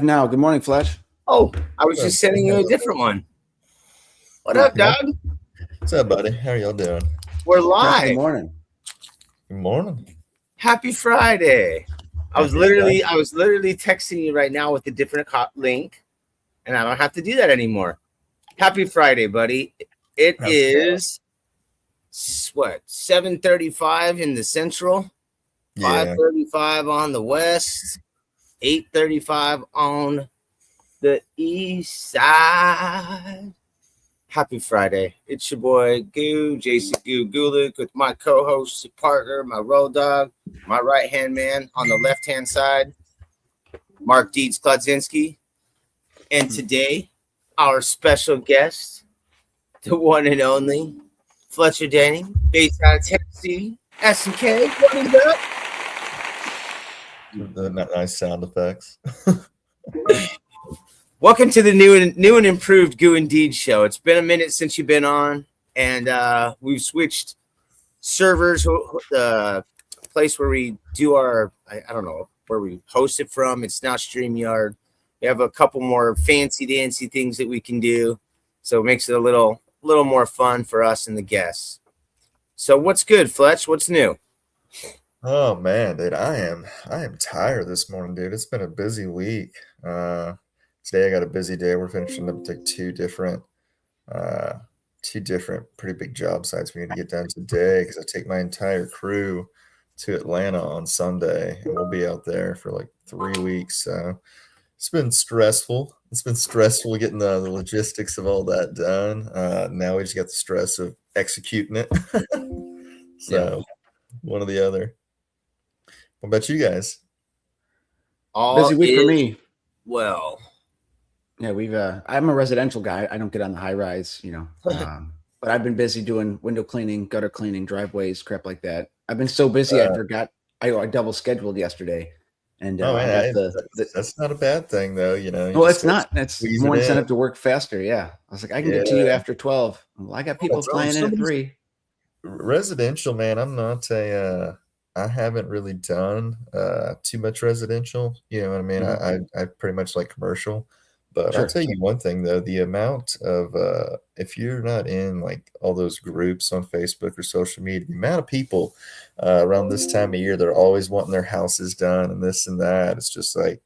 Now, good morning, Fletch. Oh, I was just sending you a different one. What up, dog? What's up, buddy? How are y'all doing? We're Good live. morning. Good morning. Happy Friday. I was Happy literally Friday. texting you right now with a different link, and I don't have to do that anymore. Happy Friday, buddy. It How's is what, 7:35 in the central, Yeah. 5:35 on the west, 8:35 on the east side. Happy Friday. It's your boy Jason Gulick, with my co-host, partner, my road dog, my right-hand man on the left-hand side, Mark Deeds Klodzinski. And today, our special guest, the one and only Fletcher Denning, based out of Tennessee. S&K, what is up? The nice sound effects. Welcome to the new and improved Goo and Deed show. It's been a minute since you've been on, and we've switched servers. The place where we do our, I don't know where we host it from. It's now StreamYard. We have a couple more fancy dancy things that we can do, so it makes it a little more fun for us and the guests. So what's good, Fletch? What's new? Oh man, dude, I am tired this morning, dude. It's been a busy week. Today I got a busy day. We're finishing up like two different pretty big job sites we need to get done today, because I take my entire crew to Atlanta on Sunday, and we'll be out there for like 3 weeks. So it's been stressful. It's been stressful getting the logistics of all that done. Now we just got the stress of executing it. So one or the other. What about you guys? Busy week for me. Well, yeah, I'm a residential guy. I don't get on the high rise, but I've been busy doing window cleaning, gutter cleaning, driveways, crap like that. I've been so busy I forgot. I double scheduled yesterday, and that's not a bad thing though. Well, it's not. That's more incentive to work faster. Yeah, I was like, I can get to you after 12. Well, I got people flying in at 3. Residential, man. I haven't really done too much residential. You know what I mean? I pretty much like commercial. But Sure. I'll tell you one thing though, the amount of if you're not in like all those groups on Facebook or social media, the amount of people around this time of year, they're always wanting their houses done and this and that. It's just like,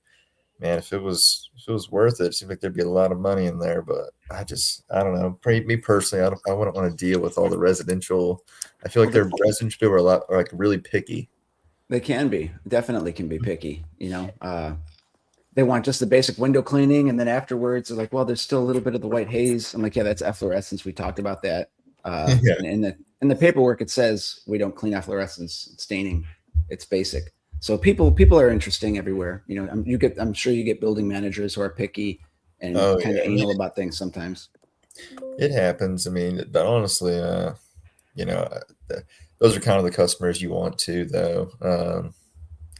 man, if it was worth it seems like there'd be a lot of money in there. But I don't know. Me personally, I wouldn't want to deal with all the residential. I feel like their residential people are like really picky. They definitely can be picky. They want just the basic window cleaning, and then afterwards they're like, well, there's still a little bit of the white haze. I'm like, yeah, that's efflorescence. We talked about that. Yeah. And in the paperwork it says we don't clean efflorescence staining. It's basic. So people are interesting everywhere. I'm sure you get building managers who are picky and kind of anal about things sometimes. It happens. I mean, but honestly, those are kind of the customers you want to, though.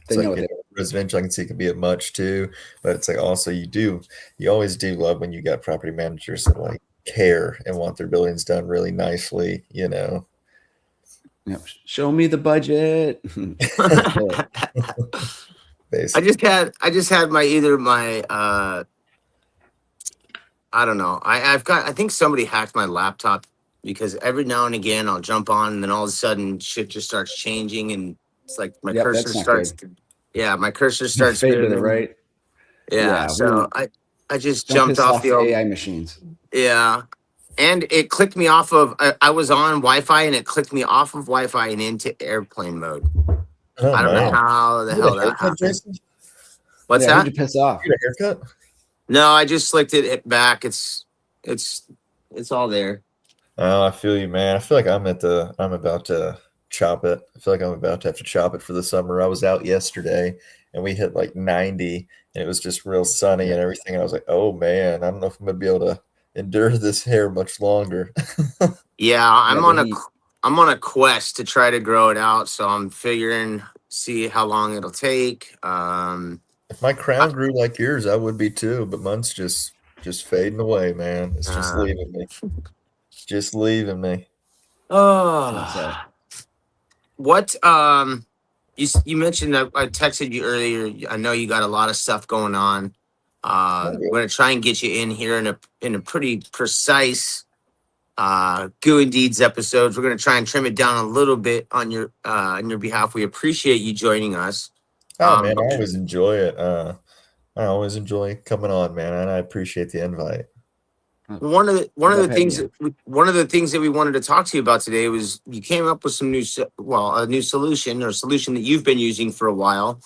They know it. Residential, I can see it can be a much too, but it's like also you always do love when you got property managers that like care and want their buildings done really nicely. Yep. Show me the budget. Basically. I just had my I don't know. I think somebody hacked my laptop, because every now and again I'll jump on and then all of a sudden shit just starts changing, and it's like my cursor starts. Yeah, my cursor starts fade to the right. Yeah, so I just jumped off the old AI machines. Yeah. And it clicked me off of, I was on Wi-Fi and it clicked me off of Wi-Fi and into airplane mode. Oh, I don't know how the hell that happened. What's that? Who'd you piss off? You get a haircut? No, I just slicked it back. It's all there. Oh, I feel you, man. I feel like I'm about to chop it. I feel like I'm about to have to chop it for the summer. I was out yesterday and we hit like 90 and it was just real sunny and everything. I was like, oh man, I don't know if I'm gonna be able to endure this hair much longer. Yeah, I'm on a quest to try to grow it out, so I'm figuring, see how long it'll take. If my crown grew like yours, I would be too, but mine's just fading away, man. It's just leaving me. Just leaving me. Oh, what? You mentioned that I texted you earlier. I know you got a lot of stuff going on. We're gonna try and get you in here in a pretty precise Goo and Deeds episodes. We're gonna try and trim it down a little bit on your behalf. We appreciate you joining us. Oh man, I always enjoy it. I always enjoy coming on, man, and I appreciate the invite. One of the things that we wanted to talk to you about today was you came up with some a new solution, or a solution that you've been using for a while.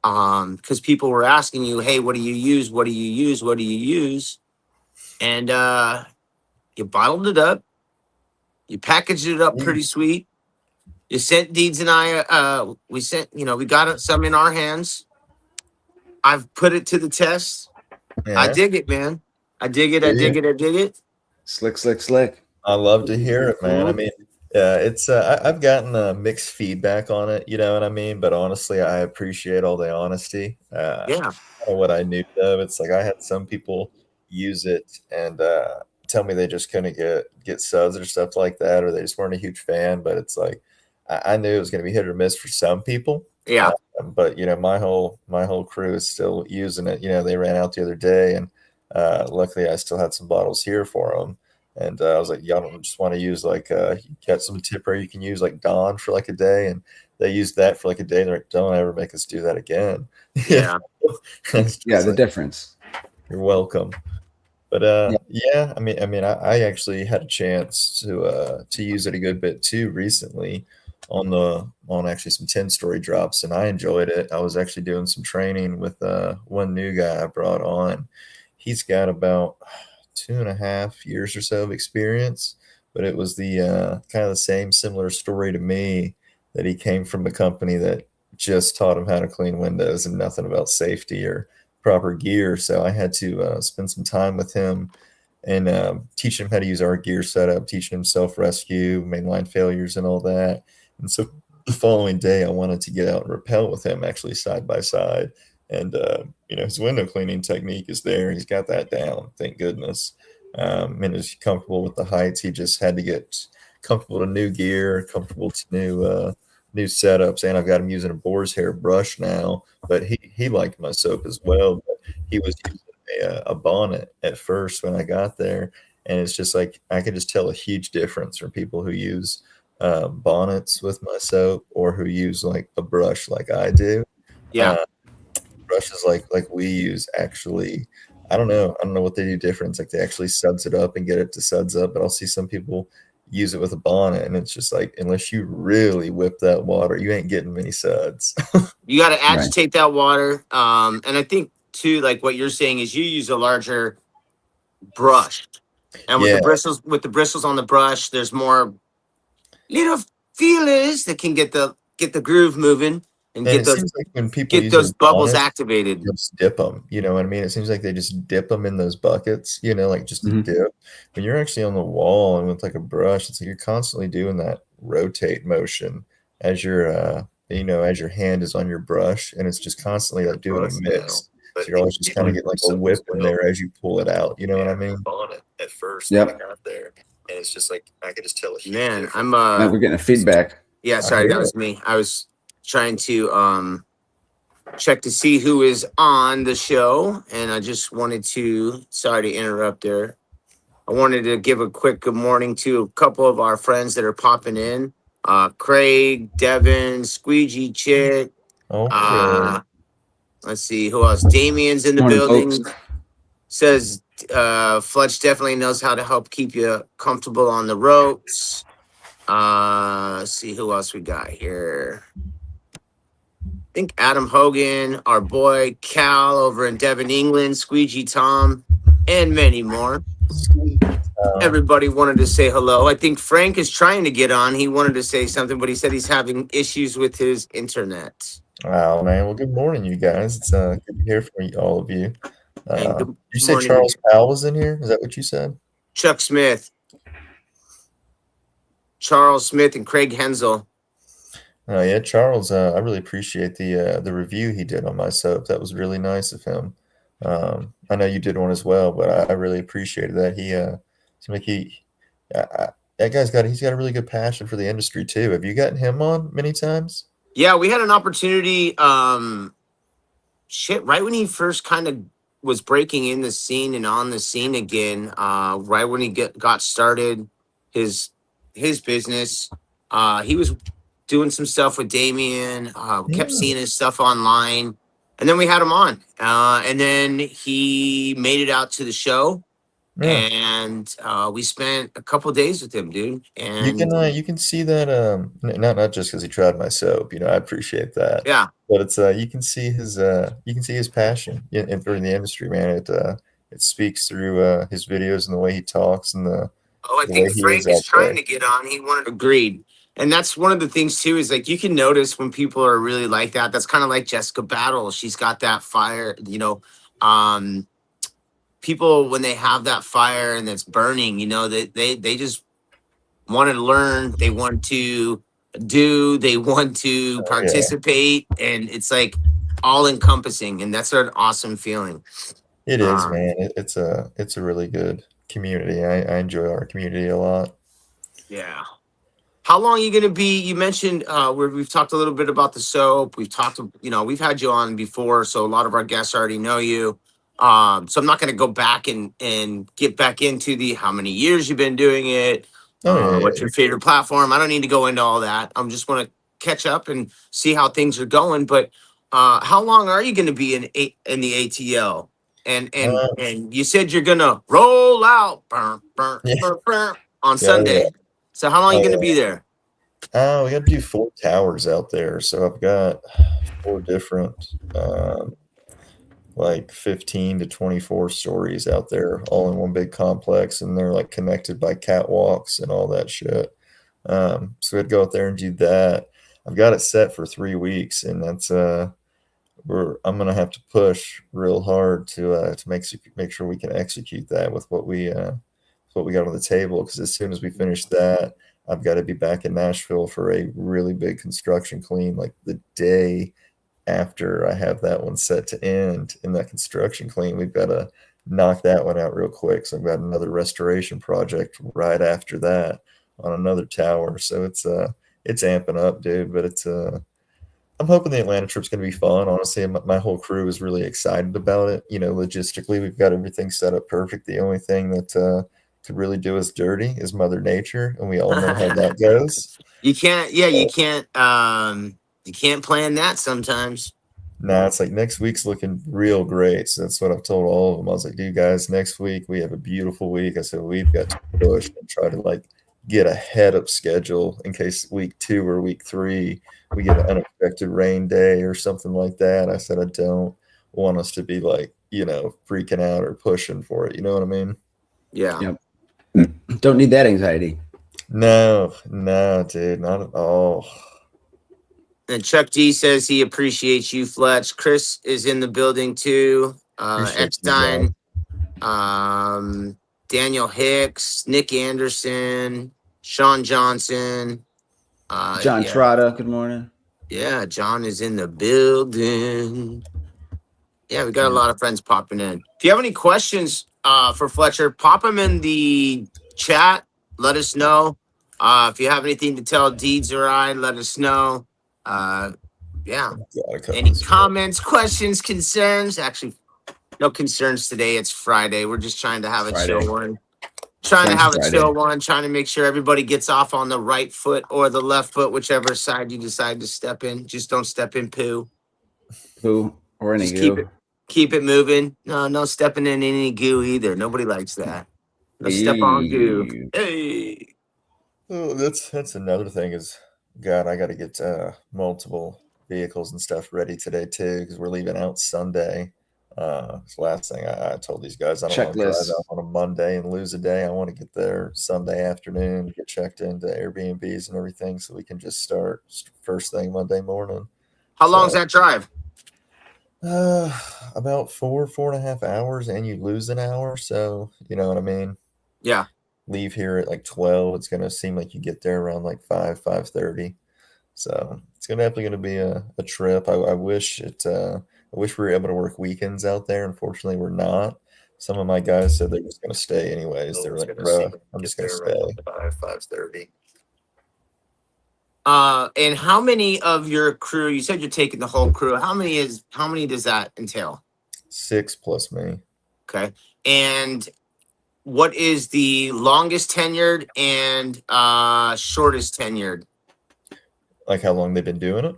Because people were asking you, hey, what do you use? What do you use? What do you use? And you bottled it up, you packaged it up pretty sweet. You sent Deeds and I, we got some in our hands. I've put it to the test. Yeah. I dig it, man. I dig it. I dig it. Slick. I love to hear it, man. I mean, it's I've gotten mixed feedback on it, you know what I mean? But honestly, I appreciate all the honesty. Yeah. What I knew of, it's like I had some people use it and tell me they just couldn't get suds or stuff like that, or they just weren't a huge fan. But it's like I knew it was going to be hit or miss for some people. Yeah. But my whole crew is still using it. They ran out the other day, and luckily I still had some bottles here for them. And I was like, y'all don't just want to use like you got some tipper you can use like Dawn for like a day, and they used that for like a day. And they're like, don't ever make us do that again. Yeah. The difference. You're welcome. But I actually had a chance to use it a good bit too recently on actually some 10-story drops, and I enjoyed it. I was actually doing some training with one new guy I brought on. He's got about 2.5 years or so of experience, but it was the kind of the same similar story to me, that he came from a company that just taught him how to clean windows and nothing about safety or proper gear. So I had to spend some time with him and teach him how to use our gear setup, teaching him self-rescue, mainline failures, and all that. And so the following day, I wanted to get out and rappel with him, actually side by side. And his window cleaning technique is there. He's got that down, thank goodness. And he's comfortable with the heights. He just had to get comfortable to new gear, comfortable to new setups, and I've got him using a boar's hair brush now. But he liked my soap as well. But he was using a bonnet at first when I got there, and it's just like I could just tell a huge difference from people who use bonnets with my soap or who use like a brush like I do. Yeah. Brushes like we use, actually, I don't know what they do different. It's like they actually suds it up and get it to suds up, but I'll see some people use it with a bonnet, and it's just like, unless you really whip that water, you ain't getting many suds. You got to agitate that water. And I think too, like what you're saying is you use a larger brush, and with the bristles on the brush, there's more little feelers that can get the groove moving and get those, seems like when people get those bubbles activated. Just dip them, you know what I mean? It seems like they just dip them in those buckets, like just a dip. When you're actually on the wall and with like a brush, it's like you're constantly doing that rotate motion as your as your hand is on your brush, and it's just constantly like doing a mix. So you're always just kind of getting like a whip in there as you pull it out. You know what I mean? Bonnet at first when I got there, and it's just like I could just tell a huge difference. Now we're getting a feedback. Yeah, sorry, that was me. I was trying to check to see who is on the show, and I just wanted to, sorry to interrupt there. I wanted to give a quick good morning to a couple of our friends that are popping in. Craig, Devin, Squeegee Chick. Okay. Let's see who else. Damien's in the building. Folks. Says Fletch definitely knows how to help keep you comfortable on the ropes. Let's see who else we got here. I think Adam Hogan, our boy Cal over in Devon, England, Squeegee Tom, and many more. Everybody wanted to say hello. I think Frank is trying to get on. He wanted to say something, but he said he's having issues with his internet. Wow, man. Well, good morning, you guys. It's good to hear from all of you. Did you say morning. Charles Powell was in here? Is that what you said? Chuck Smith. Charles Smith and Craig Hensel. Yeah, Charles, I really appreciate the review he did on my soap. That was really nice of him. I know you did one as well, but I really appreciated that. He seemed like that guy's got a really good passion for the industry too. Have you gotten him on many times? Yeah, we had an opportunity. Right when he first kind of was breaking in the scene and on the scene again, right when he got started his business. He was doing some stuff with Damien. Kept seeing his stuff online, and then we had him on. And then he made it out to the show, Yeah. and we spent a couple days with him, dude. And You can see that not just because he tried my soap, I appreciate that. yeah, But it's you can see his passion in for the industry, man. It speaks through his videos and the way he talks and the I way think he is Frank is out trying there. to get on. He wanted agreed. And that's one of the things too, is like you can notice when people are really like that. That's kind of like Jessica Battle. She's got that fire, people when they have that fire and it's burning, they just want to learn, they want to do, they want to Oh, yeah, participate, and it's like all encompassing, and that's an awesome feeling. it is, Um, man. It's a really good community. I enjoy our community a lot. yeah. How long are you going to be? You mentioned we've talked a little bit about the soap. We've talked, we've had you on before, so a lot of our guests already know you. So I'm not going to go back and get back into the how many years you've been doing it, Oh yeah, what's your favorite platform. I don't need to go into all that. I'm just want to catch up and see how things are going. But how long are you going to be in the ATL? And and uh, and you said you're going to roll out yeah, on yeah, yeah. Sunday. So how long are you Oh, going to yeah. be there? We got to do 4 towers out there, so I've got 4 different, like 15 to 24 stories out there, all in one big complex, and they're like connected by catwalks and all that shit. So we'd go out there and do that. I've got it set for 3 weeks, and that's I'm gonna have to push real hard to make sure we can execute that with what we got on the table. Because as soon as we finish that, I've got to be back in Nashville for a really big construction clean, like the day after I have that one set to end in that construction clean. We've got to knock that one out real quick. So I've got another restoration project right after that on another tower. So it's amping up, dude. But I'm hoping the Atlanta trip's going to be fun. Honestly, my whole crew is really excited about it. Logistically, we've got everything set up perfect. The only thing that could really do us dirty is Mother Nature, and we all know how that goes. You can't, yeah, So, you can't plan that sometimes. nah, it's like next week's looking real great. So that's what I've told all of them. I was like, dude, guys, next week we have a beautiful week. I said, we've got to push and try to like get ahead of schedule in case week 2 or week 3 we get an unexpected rain day or something like that. I said, I don't want us to be like, freaking out or pushing for it. You know what I mean? Yeah. Yep. Don't need that anxiety. No, dude, not at all. And Chuck D says he appreciates you, Fletch. Chris is in the building too. Appreciate you, Eckstein, man. Daniel Hicks, Nick Anderson, Sean Johnson. John Yeah, Trotta, good morning. yeah, John is in the building. Yeah, we got a lot of friends popping in. If you have any questions for Fletcher, pop them in the chat. Let us know. If you have anything to tell Deeds or I, let us know. Yeah. Any comments, questions, concerns? Actually, no concerns today. It's Friday. We're just trying to have a chill one. Trying to make sure everybody gets off on the right foot or the left foot, whichever side you decide to step in. Just don't step in poo. Poo or any Just goo. keep it moving. No stepping in any goo either. Nobody likes that. No step on goo. Hey. Oh, that's another thing is, God, I got to get multiple vehicles and stuff ready today too because we're leaving out Sunday. It's the last thing I told these guys. I don't want to drive Checklist. out on a Monday and lose a day. I want to get there Sunday afternoon, get checked into Airbnbs and everything so we can just start first thing Monday morning. How long is that drive? About 4.5 hours, and you lose an hour. So you know what I mean? Yeah. Leave here at like 12. It's gonna seem like you get there around like 5:30. So it's definitely gonna be a trip. I wish we were able to work weekends out there. Unfortunately, we're not. Some of my guys said they're just gonna stay anyways. They were like, bro, I'm just gonna stay. 5:30. And how many of your crew? You said you're taking the whole crew. How many does that entail? 6 plus me. Okay. And what is the longest tenured and shortest tenured? Like how long they've been doing it?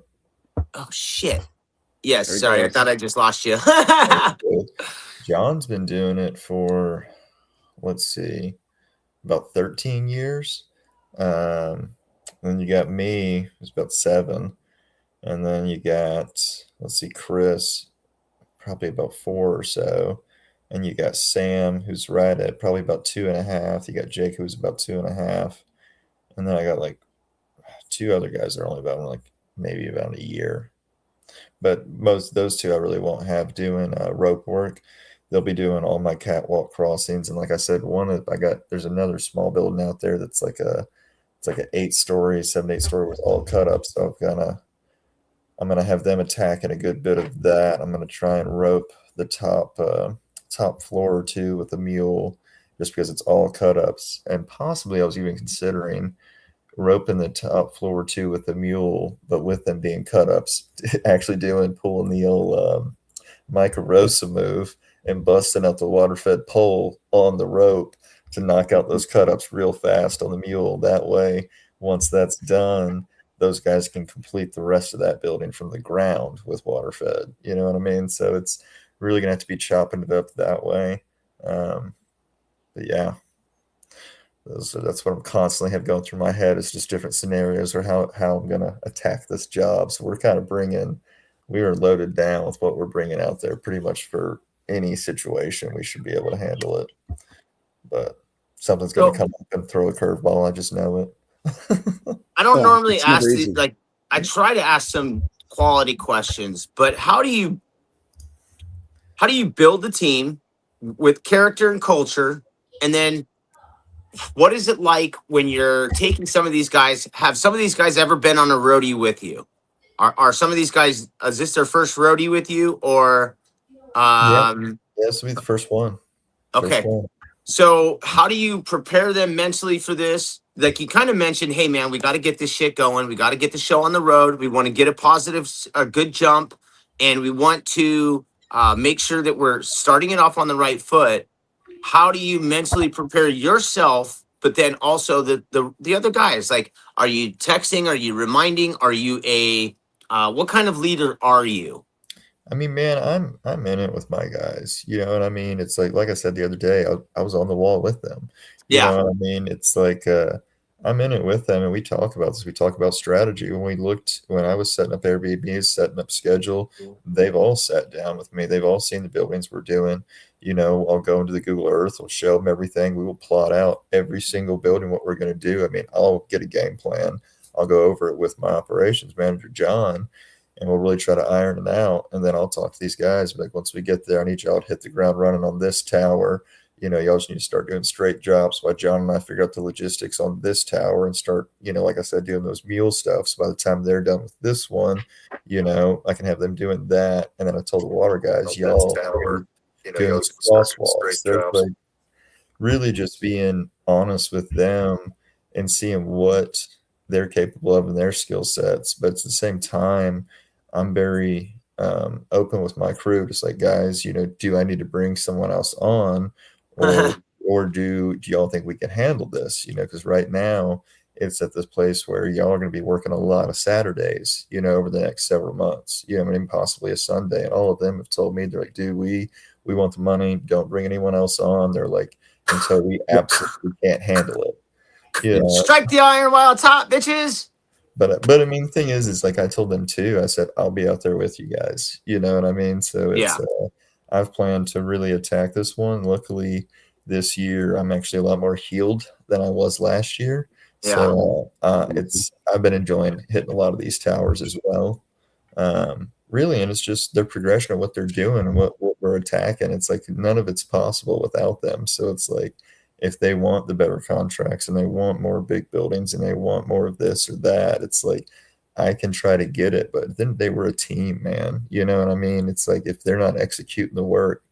Oh shit. Yes, There he sorry, I goes. thought I just lost you. John's been doing it for, let's see, about 13 years. Then you got me, who's about 7. And then you got, let's see, Chris, probably about 4 or so. And you got Sam, who's right at probably about 2.5. You got Jake, who's about 2.5. And then I got like 2 other guys that are only about like maybe about a year. But most those 2 I really won't have doing rope work. They'll be doing all my catwalk crossings. And like I said, there's another small building out there that's like it's like an 8-story, 7, 8 story with all cut up. So I'm gonna have them attacking a good bit of that. I'm gonna try and rope the top floor or 2 with a mule, just because it's all cut ups. And possibly I was even considering roping the top floor 2 with the mule, but with them being cut ups, actually pulling the old Micah Rosa move and busting out the water fed pole on the rope to knock out those cut ups real fast on the mule. That way, once that's done, those guys can complete the rest of that building from the ground with water fed. You know what I mean? So it's really gonna have to be chopping it up that way. But yeah, that's what I'm constantly have going through my head. Is just different scenarios or how I'm gonna attack this job. So we are loaded down with what we're bringing out there pretty much for any situation. We should be able to handle it. But something's going to come up and throw a curveball. I just know it. I don't normally it's never ask easy. like I try to ask some quality questions, but how do you build the team with character and culture? And then what is it like when you're taking some of these guys? Have some of these guys ever been on a roadie with you? Are some of these guys, is this their first roadie with you, or Yeah, this will be the first one. okay. So how do you prepare them mentally for this? Like you kind of mentioned, hey man, we got to get this shit going. We got to get the show on the road. We want to get a good jump, and we want to make sure that we're starting it off on the right foot. How do you mentally prepare yourself, but then also the other guys? Like, are you texting? Are you reminding? Are you what kind of leader are you? I mean, man, I'm in it with my guys. You know what I mean? It's like I said the other day, I was on the wall with them. You Yeah. know what I mean? It's like I'm in it with them, and we talk about this. We talk about strategy. When I was setting up Airbnbs, setting up schedule, they've all sat down with me. They've all seen the buildings we're doing. You know, I'll go into the Google Earth, I'll show them everything. We will plot out every single building what we're going to do. I mean, I'll get a game plan. I'll go over it with my operations manager, John, and we'll really try to iron it out. And then I'll talk to these guys. Like, once we get there, I need y'all to hit the ground running on this tower. You know, y'all just need to start doing straight drops while John and I figure out the logistics on this tower and start, you know, like I said, doing those mule stuff. So by the time they're done with this one, you know, I can have them doing that. And then I told the water guys, y'all doing crosswalks. There's like really just being honest with them and seeing what they're capable of in their skill sets. But at the same time, I'm very open with my crew, just like, guys, you know, do I need to bring someone else on, or do y'all think we can handle this? You know, because right now it's at this place where y'all are going to be working a lot of Saturdays, you know, over the next several months. You know, I mean, possibly a Sunday. And all of them have told me, they're like, dude, we want the money. Don't bring anyone else on. They're like, until we absolutely can't handle it. You know? Strike the iron while it's hot, bitches. But I mean, the thing is like I told them too. I said I'll be out there with you guys. You know what I mean? So it's I've planned to really attack this one. Luckily, this year I'm actually a lot more healed than I was last year. Yeah. So I've been enjoying hitting a lot of these towers as well. Really, and it's just their progression of what they're doing and what we're attacking. It's like none of it's possible without them. So it's like, if they want the better contracts and they want more big buildings and they want more of this or that, it's like I can try to get it. But then they were a team, man. You know what I mean? It's like if they're not executing the work,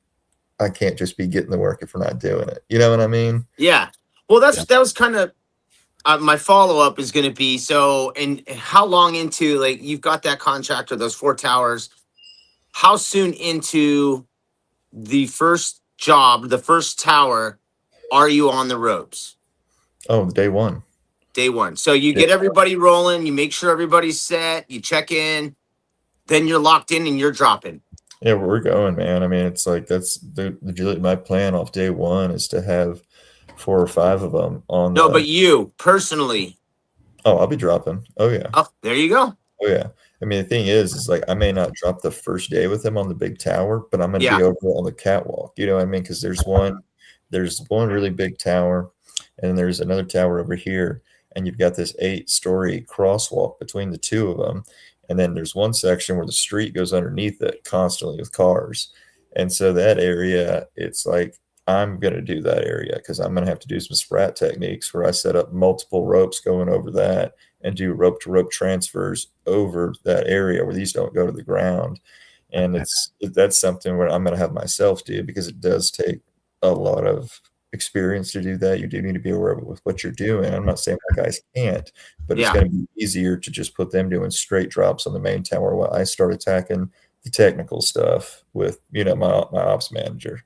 I can't just be getting the work if we're not doing it. You know what I mean? Yeah. Well, that was kind of my follow up is going to be, so, and how long into, like, you've got that contract or those 4 towers, how soon into the first job, the first tower, are you on the ropes? Oh, day one. Day one. So you get everybody rolling, you make sure everybody's set, you check in, then you're locked in and you're dropping. Yeah, we're going, man. I mean, it's like that's my plan off day one is to have 4 or 5 of them on No, the. but you personally. Oh, I'll be dropping. Oh yeah. Oh, there you go. Oh yeah. I mean, the thing is like I may not drop the first day with them on the big tower, but I'm going to be over on the catwalk. You know what I mean? Because there's one really big tower, and there's another tower over here, and you've got this 8-story crosswalk between the two of them, and then there's one section where the street goes underneath it constantly with cars, and so that area, it's like I'm going to do that area because I'm going to have to do some sprat techniques where I set up multiple ropes going over that and do rope to rope transfers over that area where these don't go to the ground. And that's something where I'm going to have myself do because it does take a lot of experience to do that. You do need to be aware with what you're doing. I'm not saying my guys can't, but it's going to be easier to just put them doing straight drops on the main tower while I start attacking the technical stuff with, my ops manager,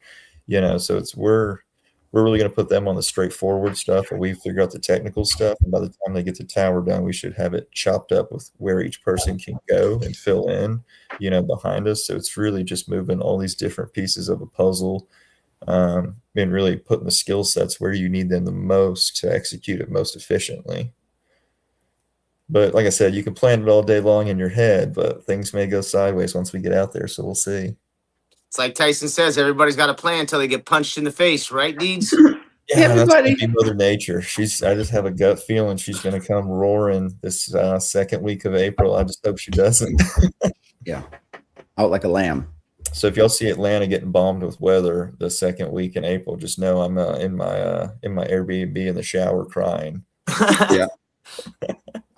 so we're really going to put them on the straightforward stuff, and we figure out the technical stuff. And by the time they get the tower done, we should have it chopped up with where each person can go and fill in, behind us. So it's really just moving all these different pieces of a puzzle, and really putting the skill sets where you need them the most to execute it most efficiently. But like I said, you can plan it all day long in your head, but things may go sideways once we get out there. So we'll see. It's like Tyson says, everybody's got a plan until they get punched in the face, right, Deeds? Yeah, everybody. That's gonna be Mother Nature. I just have a gut feeling she's going to come roaring this second week of April. I just hope she doesn't. Yeah, out like a lamb. So if y'all see Atlanta getting bombed with weather the second week in April, just know I'm in my Airbnb in the shower crying. Yeah,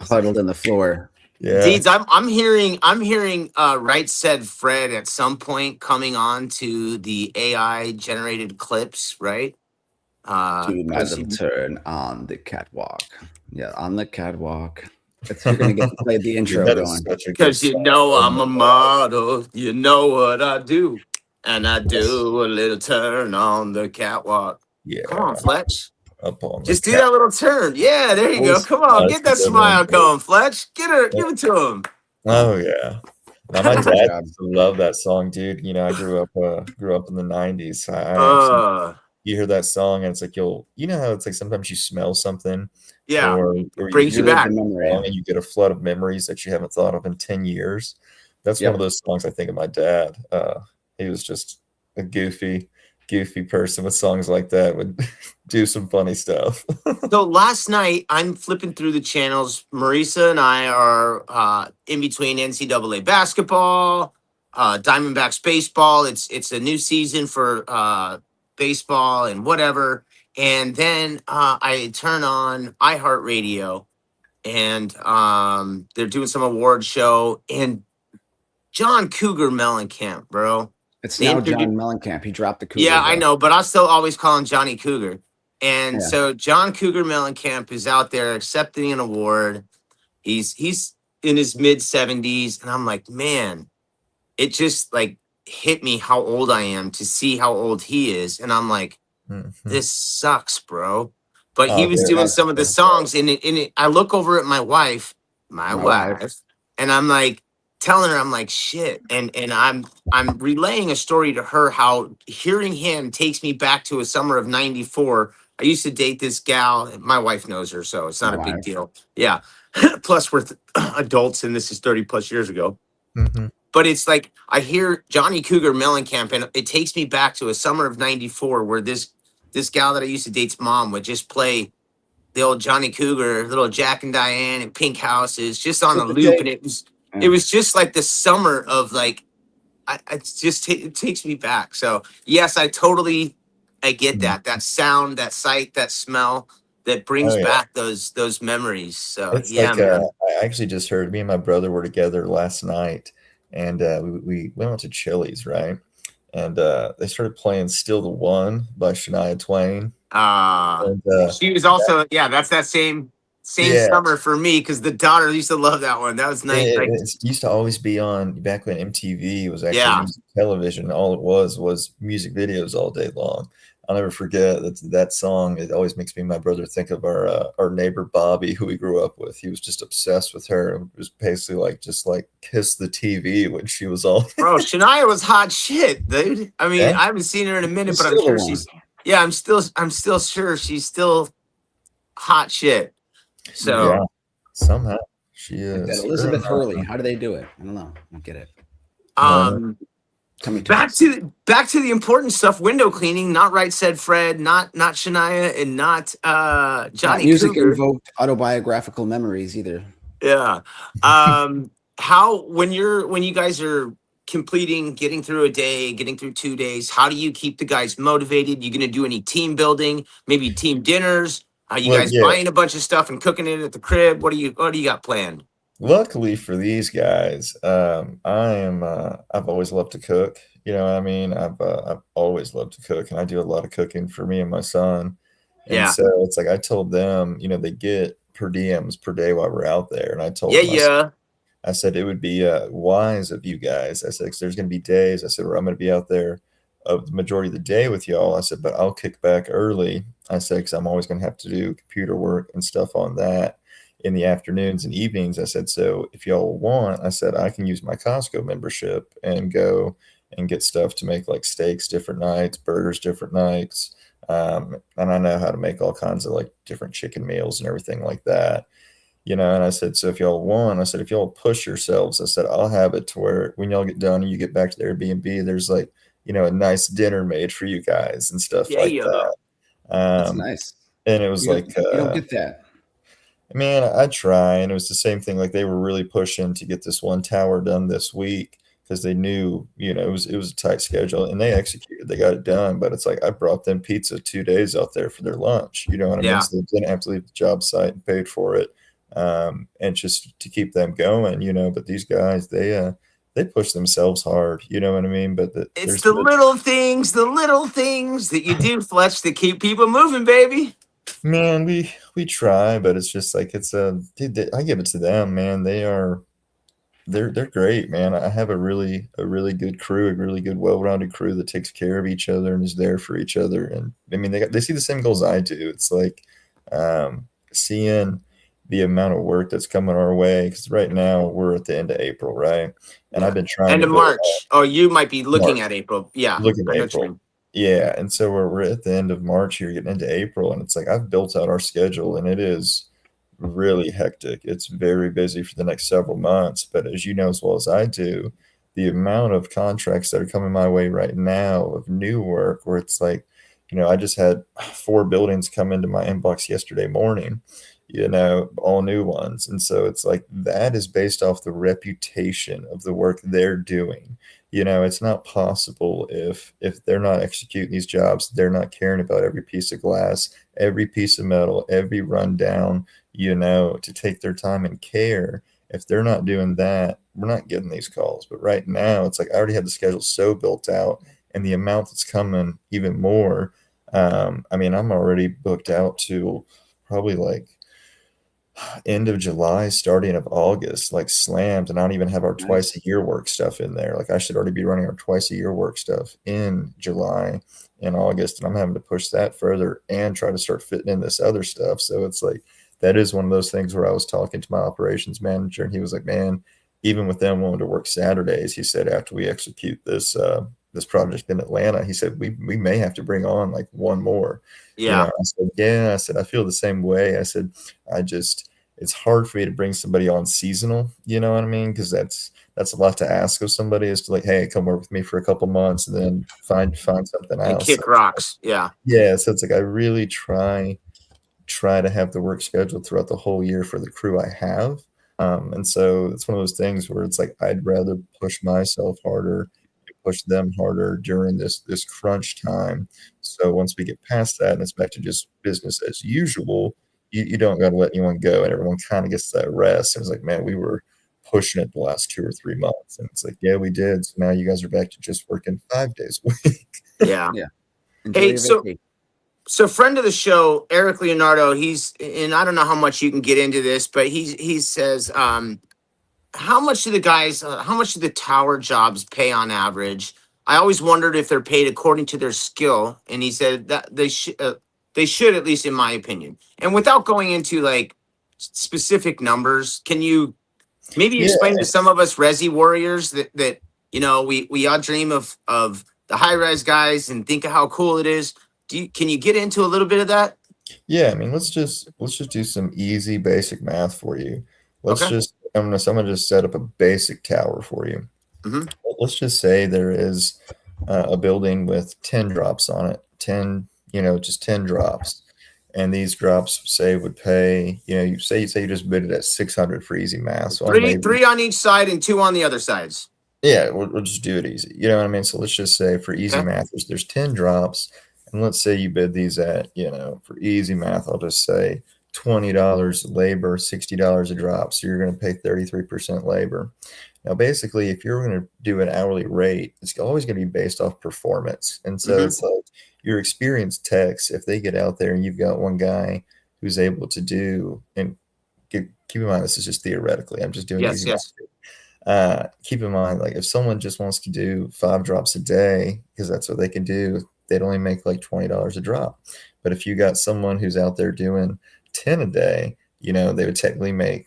huddled in the floor. Yeah, Deeds, I'm hearing Right Said Fred at some point coming on to the AI generated clips, right? Do my little turn on the catwalk. Yeah, on the catwalk. You're gonna get to play the intro going. Because I'm a model, you know what I do, and I do a little turn on the catwalk. Yeah, come on, Fletch. Just do that little turn. Yeah, there you go. Come on, get that smile going, Fletch. Give it to him. Oh yeah. Now, my dad loved that song, dude. I grew up in the 90s. You hear that song and it's like how it's like sometimes you smell something, or brings you back, and you get a flood of memories that you haven't thought of in 10 years. That's one of those songs I think of my dad. He was just a goofy person with songs like that, would do some funny stuff. So last night I'm flipping through the channels. Marisa and I are in between NCAA basketball, Diamondbacks baseball. It's a new season for baseball and whatever. And then I turn on iHeartRadio, and they're doing some award show, and John Cougar Mellencamp, bro. It's now John Mellencamp. He dropped the Cougar. Yeah, I know, but I'll still always call him Johnny Cougar. And so John Cougar Mellencamp is out there accepting an award. He's in his mid 70s, and I'm like, man, it just like hit me how old I am to see how old he is, and I'm like, this sucks, bro. But he was doing some of the songs, and I look over at my wife, and I'm like, telling her, I'm like, shit. And I'm relaying a story to her, how hearing him takes me back to a summer of 94. I used to date this gal. My wife knows her, so it's not a big deal. Yeah. Plus we're adults, and this is 30 plus years ago. Mm-hmm. But it's like, I hear Johnny Cougar Mellencamp, and it takes me back to a summer of 94 where this gal that I used to date's mom would just play the old Johnny Cougar, little Jack and Diane and Pink Houses just on a loop. And it was just like the summer of like, it takes me back. So yes, I get that sound, that sight, that smell that brings back those memories. So it's man. I actually just heard, me and my brother were together last night, and we went out to Chili's, right? And they started playing "Still the One" by Shania Twain. She was also that's that same Same summer for me because the daughter used to love that one. That was nice. It used to always be on back when MTV was actually music television. All it was music videos all day long. I'll never forget that song. It always makes me and my brother think of our neighbor Bobby, who we grew up with. He was just obsessed with her. It was basically just kiss the TV when she was on. Bro, Shania was hot shit, dude. I mean, I haven't seen her in a minute, but I'm sure she's. Yeah, I'm still sure she's still hot shit. So yeah, somehow she is. That Elizabeth Hurley. How do they do it? I don't know. I don't get it. Back to the important stuff. Window cleaning. Not right, said Fred. Not Shania, and not Johnny. Not music Cougar. invoked autobiographical memories either. Yeah. How when you guys are getting through a day, getting through 2 days, how do you keep the guys motivated? You gonna do any team building? Maybe team dinners? Are you guys buying a bunch of stuff and cooking it at the crib? What do you got planned? Luckily for these guys, I've always loved to cook. You know what I mean? I've always loved to cook, and I do a lot of cooking for me and my son. And so it's I told them, they get per diems per day while we're out there. And I told them, I said, it would be wise of you guys. I said, 'cause there's going to be days, I said, where I'm going to be out there the majority of the day with y'all. I said, but I'll kick back early. I said, because I'm always going to have to do computer work and stuff on that in the afternoons and evenings. I said, so if y'all want, I said, I can use my Costco membership and go and get stuff to make steaks different nights, burgers different nights. And I know how to make all kinds of different chicken meals and everything like that. And I said, so if y'all want, I said, if y'all push yourselves, I said, I'll have it to where when y'all get done and you get back to the Airbnb, there's a nice dinner made for you guys and stuff that. That's nice. And it was you don't get that. Man, I try. And it was the same thing. They were really pushing to get this one tower done this week because they knew, it was a tight schedule, and they executed. They got it done. But it's I brought them pizza 2 days out there for their lunch. You know what I mean? So they didn't have to leave the job site and paid for it. And just to keep them going, but these guys, they push themselves hard, you know what I mean? But it's the little things that you do, Fletch, that keep people moving, baby. Man, we try, but it's just dude, I give it to them, man. They're great, man. I have a really good crew, a really good, well-rounded crew that takes care of each other and is there for each other. And I mean, they see the same goals I do. It's seeing the amount of work that's coming our way, because right now we're at the end of April, right? And I've been trying end of March. Oh, you might be looking at April. Yeah, looking at April. Yeah, and so we're at the end of March here, getting into April, and it's I've built out our schedule, and it is really hectic. It's very busy for the next several months. But as you know as well as I do, the amount of contracts that are coming my way right now of new work, where it's I just had 4 buildings come into my inbox yesterday morning, all new ones. And so it's that is based off the reputation of the work they're doing. It's not possible if they're not executing these jobs, they're not caring about every piece of glass, every piece of metal, every rundown, to take their time and care. If they're not doing that, we're not getting these calls. But right now, it's I already had the schedule so built out, and the amount that's coming even more. I mean, I'm already booked out to probably end of July, starting of August, slammed, and I don't even have our twice a year work stuff in there. I should already be running our twice a year work stuff in July and August, and I'm having to push that further and try to start fitting in this other stuff. So it's that is one of those things where I was talking to my operations manager, and he was like, man, even with them wanting to work Saturdays, he said, after we execute this project in Atlanta, he said, we may have to bring on one more. Yeah. I said, yeah. I said, I feel the same way. I said, it's hard for me to bring somebody on seasonal, you know what I mean? Because that's a lot to ask of somebody, is to hey, come work with me for a couple months and then find something else. And kick rocks. Yeah. Yeah. So it's I really try to have the work scheduled throughout the whole year for the crew I have. And so it's one of those things where it's I'd rather push myself harder, push them harder during this crunch time. So once we get past that and it's back to just business as usual, you don't got to let anyone go, and everyone kind of gets that rest. And it's man, we were pushing it the last 2 or 3 months, and it's yeah, we did. So now you guys are back to just working 5 days a week. Yeah. Yeah. Hey, so So friend of the show, Eric Leonardo, and I don't know how much you can get into this, but he says, how much do how much do the tower jobs pay on average? I always wondered if they're paid according to their skill, and he said that they should, at least in my opinion. And without going into like specific numbers, can you maybe Yeah, explain to some of us resi warriors that we all dream of the high res guys and think of how cool it is. Can you get into a little bit of that? yeah. I mean, let's just do some easy basic math for you. Let's Okay. just I'm gonna just set up a basic tower for you. Hmm. Let's just say there is a building with 10 drops on it, 10, just 10 drops. And these drops say would pay, you say you just bid it at 600 for easy math. So on labor, Three on each side and two on the other sides. yeah, we'll just do it easy. You know what I mean? So let's just say for easy Okay. math, there's 10 drops. And let's say you bid these at, for easy math, I'll just say $20 labor, $60 a drop. So you're going to pay 33% labor. Now, basically, if you're going to do an hourly rate, it's always going to be based off performance. And so Hmm. it's like your experienced techs, if they get out there and you've got one guy who's able to do, and keep in mind, this is just theoretically, I'm just doing Yes, easy math. yes. Keep in mind, like if someone just wants to do 5 drops a day, because that's what they can do, they'd only make like $20 a drop. But if you got someone who's out there doing 10 a day, they would technically make,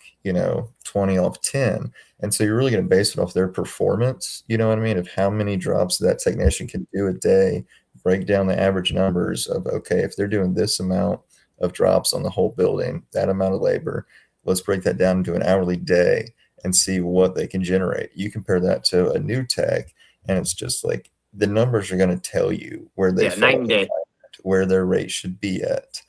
20 off 10. And so you're really going to base it off their performance, you know what I mean, of how many drops that technician can do a day, break down the average numbers of, okay, if they're doing this amount of drops on the whole building, that amount of labor, let's break that down into an hourly day and see what they can generate. You compare that to a new tech, and it's just like the numbers are going to tell you where they Yeah, night fall, and day. where their rate should be at.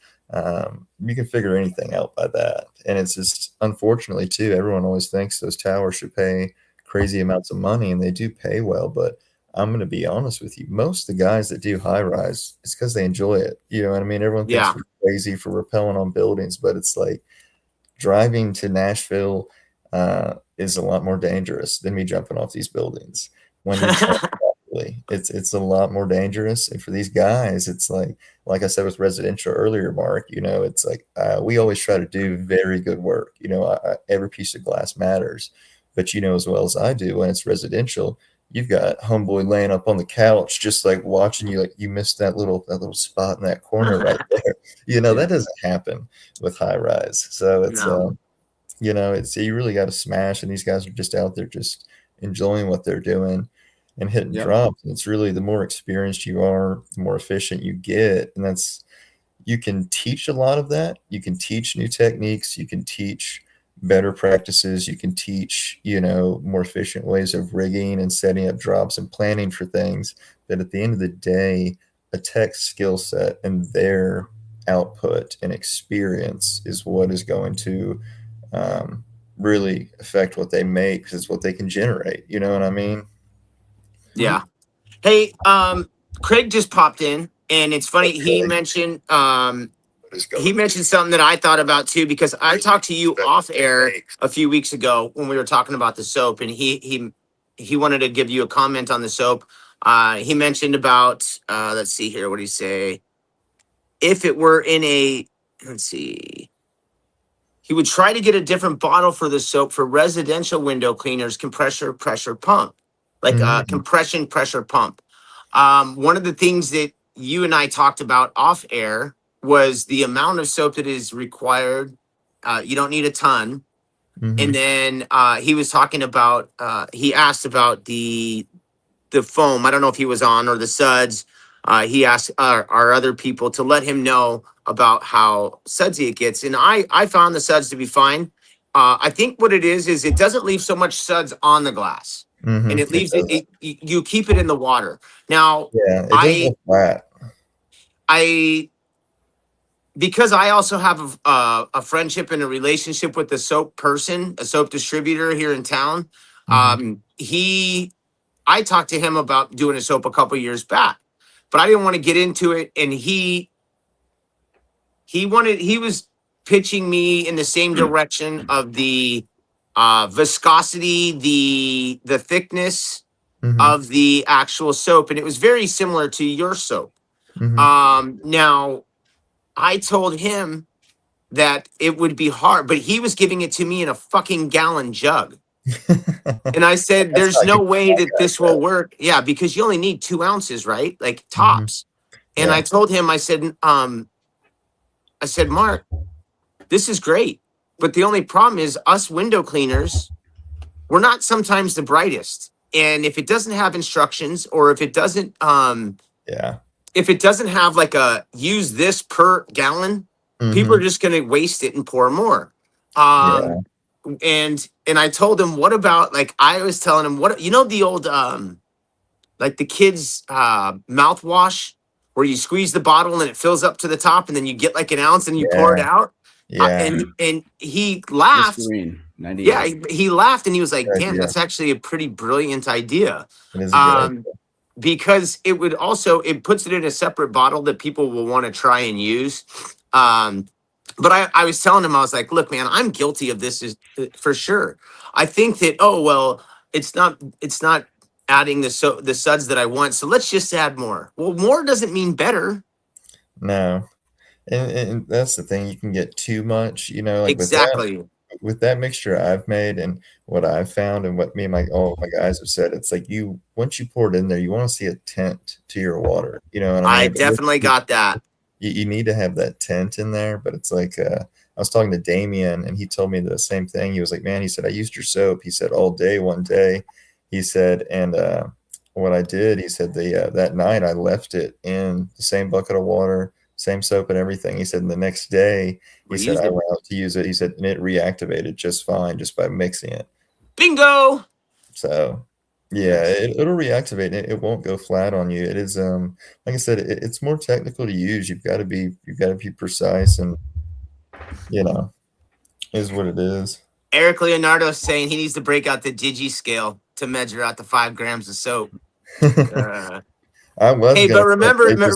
You can figure anything out by that. And it's just, unfortunately, too, everyone always thinks those towers should pay crazy amounts of money, and they do pay well. But I'm going to be honest with you. Most of the guys that do high rise, it's because they enjoy it. You know what I mean? Everyone thinks Yeah. we're crazy for rappelling on buildings, but it's like driving to Nashville is a lot more dangerous than me jumping off these buildings when you're trained properly. It's a lot more dangerous, and for these guys, it's like I said with residential earlier, Mark. It's like we always try to do very good work. Every piece of glass matters, but as well as I do, when it's residential, you've got homeboy laying up on the couch, just like watching you, like you missed that little spot in that corner right there. That doesn't happen with high rise. So it's No. it's you really got to smash, and these guys are just out there just enjoying what they're doing and hitting Yep. drops. And it's really the more experienced you are, the more efficient you get, and you can teach a lot of that. You can teach new techniques. You can teach better practices. You can teach more efficient ways of rigging and setting up drops and planning for things. But at the end of the day, a tech's skill set and their output and experience is what is going to really affect what they make, because it's what they can generate. You know what I mean? Yeah. Hey, Craig just popped in, and it's funny. He mentioned something that I thought about too, because I talked to you off air a few weeks ago when we were talking about the soap, and he wanted to give you a comment on the soap. He mentioned about let's see here, what did he say? If it were in a, let's see, he would try to get a different bottle for the soap for residential window cleaners, compressor pressure pump, like compression pressure pump. One of the things that you and I talked about off air was the amount of soap that is required. You don't need a ton. And then he was talking about, he asked about the foam. I don't know if he was on, or the suds. He asked our other people to let him know about how sudsy it gets. And I found the suds to be fine. I think what it is it doesn't leave so much suds on the glass. And it leaves you keep it in the water. Now, yeah, it does look flat. Because I also have a friendship and a relationship with the soap person, a soap distributor here in town. I talked to him about doing a soap a couple years back, but I didn't want to get into it. And he was pitching me in the same direction of the viscosity, the thickness of the actual soap. And it was very similar to your soap. Now, I told him that it would be hard, but he was giving it to me in a fucking gallon jug. And I said, That's there's not no good. way that this will work. Yeah, because you only need 2 ounces, right? Like tops. And I Yeah. told him, I said, Mark, this is great. But the only problem is us window cleaners, we're not sometimes the brightest. And if it doesn't have instructions, or if it doesn't Yeah. have like a use this per gallon, people are just gonna waste it and pour more. Yeah. And I told him, what about, like, I was telling him, what, you know, the old like the kids mouthwash where you squeeze the bottle and it fills up to the top and then you get like an ounce and you pour it out. Yeah. And he laughed. Listerine, 98. Yeah, he laughed and he was like, Good damn, idea. that's actually a pretty brilliant idea. It is a good idea. Because it would also, it puts it in a separate bottle that people will want to try and use. But I was telling him, I was like, look, man, I'm guilty of this, is for sure. I think that, oh, well, it's not adding the suds that I want, so let's just add more. Well, more doesn't mean better. No. And that's the thing, you can get too much, you know, like Exactly. with that mixture I've made and what I've found and what me and all of my guys have said, it's like once you pour it in there, you want to see a tint to your water, you know what I mean? I definitely got that. You need to have that tint in there, but it's like I was talking to Damien and he told me the same thing. He was like, man, he said, I used your soap. He said all day one day. He said, and what I did, he said, that night I left it in the same bucket of water, same soap and everything. He said, and the next day, he said, I went out to use it. He said, and it reactivated just fine just by mixing it. Bingo. So yeah, it'll reactivate. It won't go flat on you. It is like I said, it's more technical to use. You've got to be precise, and you know, is what it is. Eric Leonardo saying he needs to break out the digi scale to measure out the 5 grams of soap. I was Hey, but remember, yeah,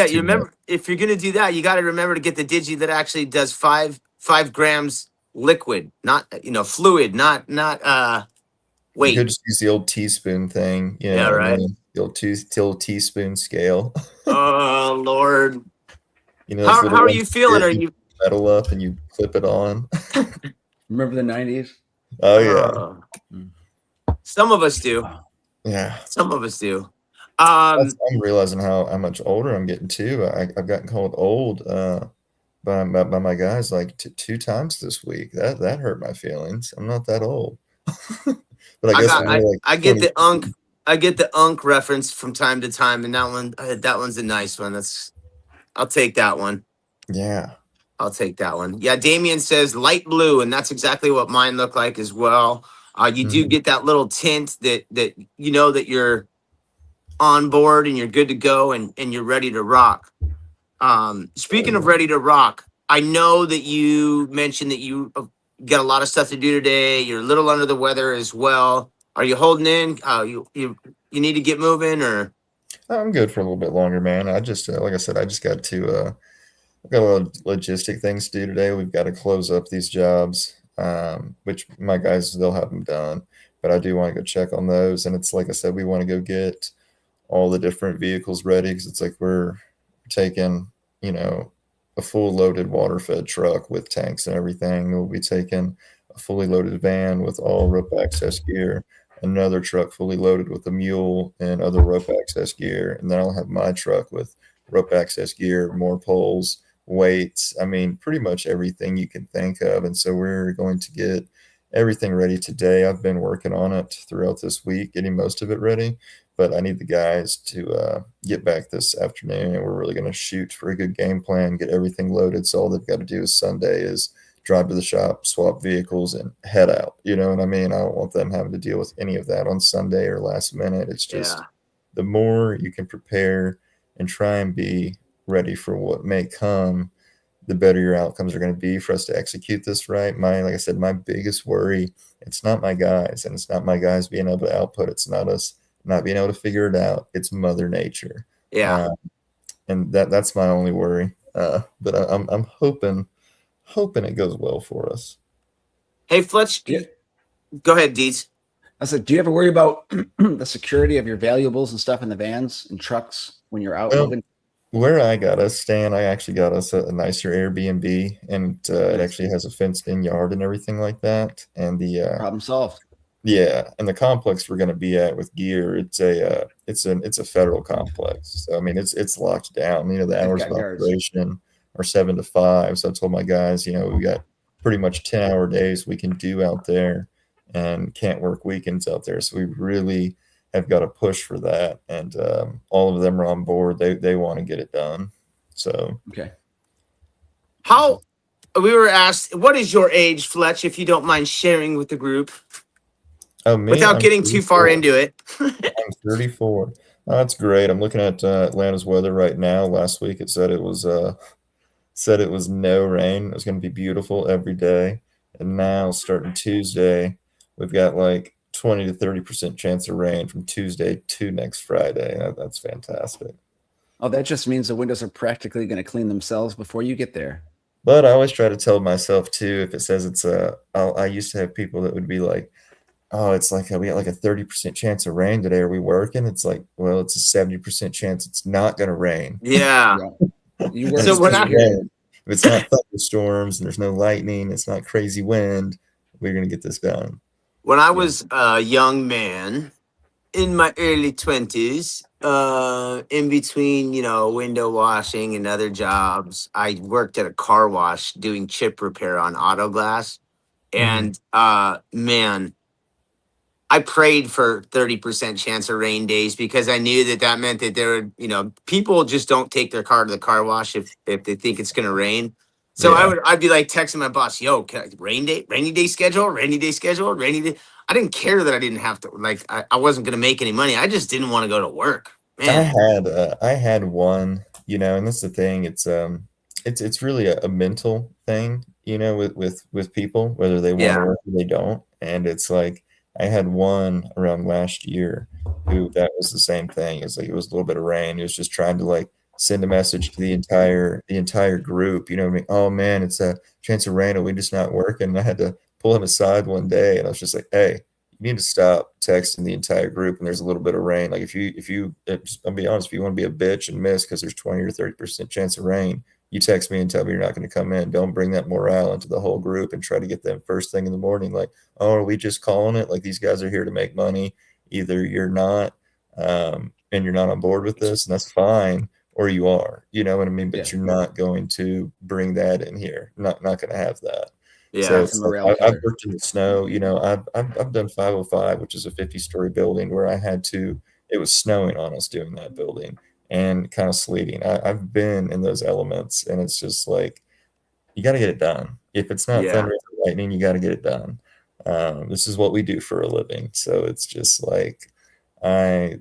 It's you too remember, if you're gonna do that, you got to remember to get the digi that actually does 5 grams liquid, not fluid, not You weight. could just use the old teaspoon thing, you know Yeah, what right. I mean? The old teaspoon scale. Oh Lord, You know, those little how are ones you feeling? Are you? metal up and you clip it on. Remember the 90s? Oh yeah, Some of us do. yeah. Some of us do. I'm realizing how much older I'm getting too. I've gotten called old by my guys like 2 times this week. That hurt my feelings. I'm not that old, but I guess I get the unk reference from time to time, and that one's a nice one. I'll take that one. Yeah, I'll take that one. Yeah, Damien says light blue, and that's exactly what mine look like as well. You do get that little tint that you know that you're on board and you're good to go and you're ready to rock. Speaking of ready to rock, I know that you mentioned that you got a lot of stuff to do today. You're a little under the weather as well. Are you holding in? You need to get moving, or? I'm good for a little bit longer, man. I just like I said, I just got to I've got a lot of logistic things to do today. We've got to close up these jobs, which my guys, they'll have them done, but I do want to go check on those. And it's like I said, we want to go get all the different vehicles ready, because it's like we're taking, you know, a full loaded water fed truck with tanks and everything. We'll be taking a fully loaded van with all rope access gear, another truck fully loaded with a mule and other rope access gear, and then I'll have my truck with rope access gear, more poles, weights. I mean, pretty much everything you can think of. And so we're going to get everything ready today. I've been working on it throughout this week, getting most of it ready, but I need the guys to get back this afternoon, and we're really going to shoot for a good game plan, get everything loaded. So all they've got to do is Sunday is drive to the shop, swap vehicles, and head out. You know what I mean? I don't want them having to deal with any of that on Sunday or last minute. It's just the more you can prepare and try and be ready for what may come, the better your outcomes are going to be for us to execute this right. Like I said, my biggest worry, it's not my guys, and it's not my guys being able to output. It's not us not being able to figure it out. It's Mother Nature. Yeah. And that's my only worry. But I'm hoping it goes well for us. Hey, Fletch, go ahead, Deeds. I said, do you ever worry about the security of your valuables and stuff in the vans and trucks when you're out moving? where I got us, Stan, I actually got us a nicer Airbnb, and it actually has a fenced-in yard and everything like that. And Problem solved. and the complex we're going to be at with gear, it's a federal complex. So I mean, it's locked down. You know, the They've hours got of guards. operation are 7 to 5. So I told my guys, you know, we got pretty much 10-hour days we can do out there, and can't work weekends out there. So we really have got to push for that, and all of them are on board. They want to get it done. So Okay. How we were asked, what is your age, Fletch, if you don't mind sharing with the group me, without I'm getting too far 34. into it? I'm 34. Oh, that's great. I'm looking at Atlanta's weather right now. Last week it said it was no rain. It was going to be beautiful every day. And now, starting Tuesday, we've got like 20 to 30% chance of rain from Tuesday to next Friday. That's fantastic. Oh, that just means the windows are practically going to clean themselves before you get there. But I always try to tell myself too, if it says I used to have people that would be like, oh, it's like we got like a 30% chance of rain today. Are we working? It's like, well, it's a 70% chance it's not going to rain. Yeah. You work So when until I- you hear it. If it's not thunderstorms and there's no lightning, it's not crazy wind, we're going to get this done. When I was a young man in my early 20s, in between, window washing and other jobs, I worked at a car wash doing chip repair on auto glass. And man, I prayed for 30% chance of rain days, because I knew that meant that there would, people just don't take their car to the car wash if they think it's going to rain. So I'd be like texting my boss, yo, rainy day schedule, rainy day schedule, rainy day. I didn't care that I didn't have to, I wasn't going to make any money. I just didn't want to go to work. Man. I had one, and that's the thing. It's really a mental thing, with people, whether they want to work or they don't. And it's like, I had one around last year who that was the same thing. It's like, it was a little bit of rain. He was just trying to like send a message to the entire group, what I mean? Oh man, it's a chance of rain. Are we just not working? And I had to pull him aside one day, and I was just like, hey, you need to stop texting the entire group and there's a little bit of rain. Like I'll be honest, if you want to be a bitch and miss because there's 20 or 30% chance of rain, you text me and tell me you're not going to come in. Don't bring that morale into the whole group and try to get them first thing in the morning. Like, oh, are we just calling it? Like, these guys are here to make money. Either you're not, and you're not on board with this, and that's fine, or you are, you know what I mean? But you're not going to bring that in here. Not going to have that. Yeah. So it's like, I've worked in the snow, I've done 505, which is a 50-story building where it was snowing on us doing that building and kind of sleeting. I've been in those elements, and it's just like, you got to get it done. If it's not thunder or lightning, you got to get it done. This is what we do for a living. So it's just like, I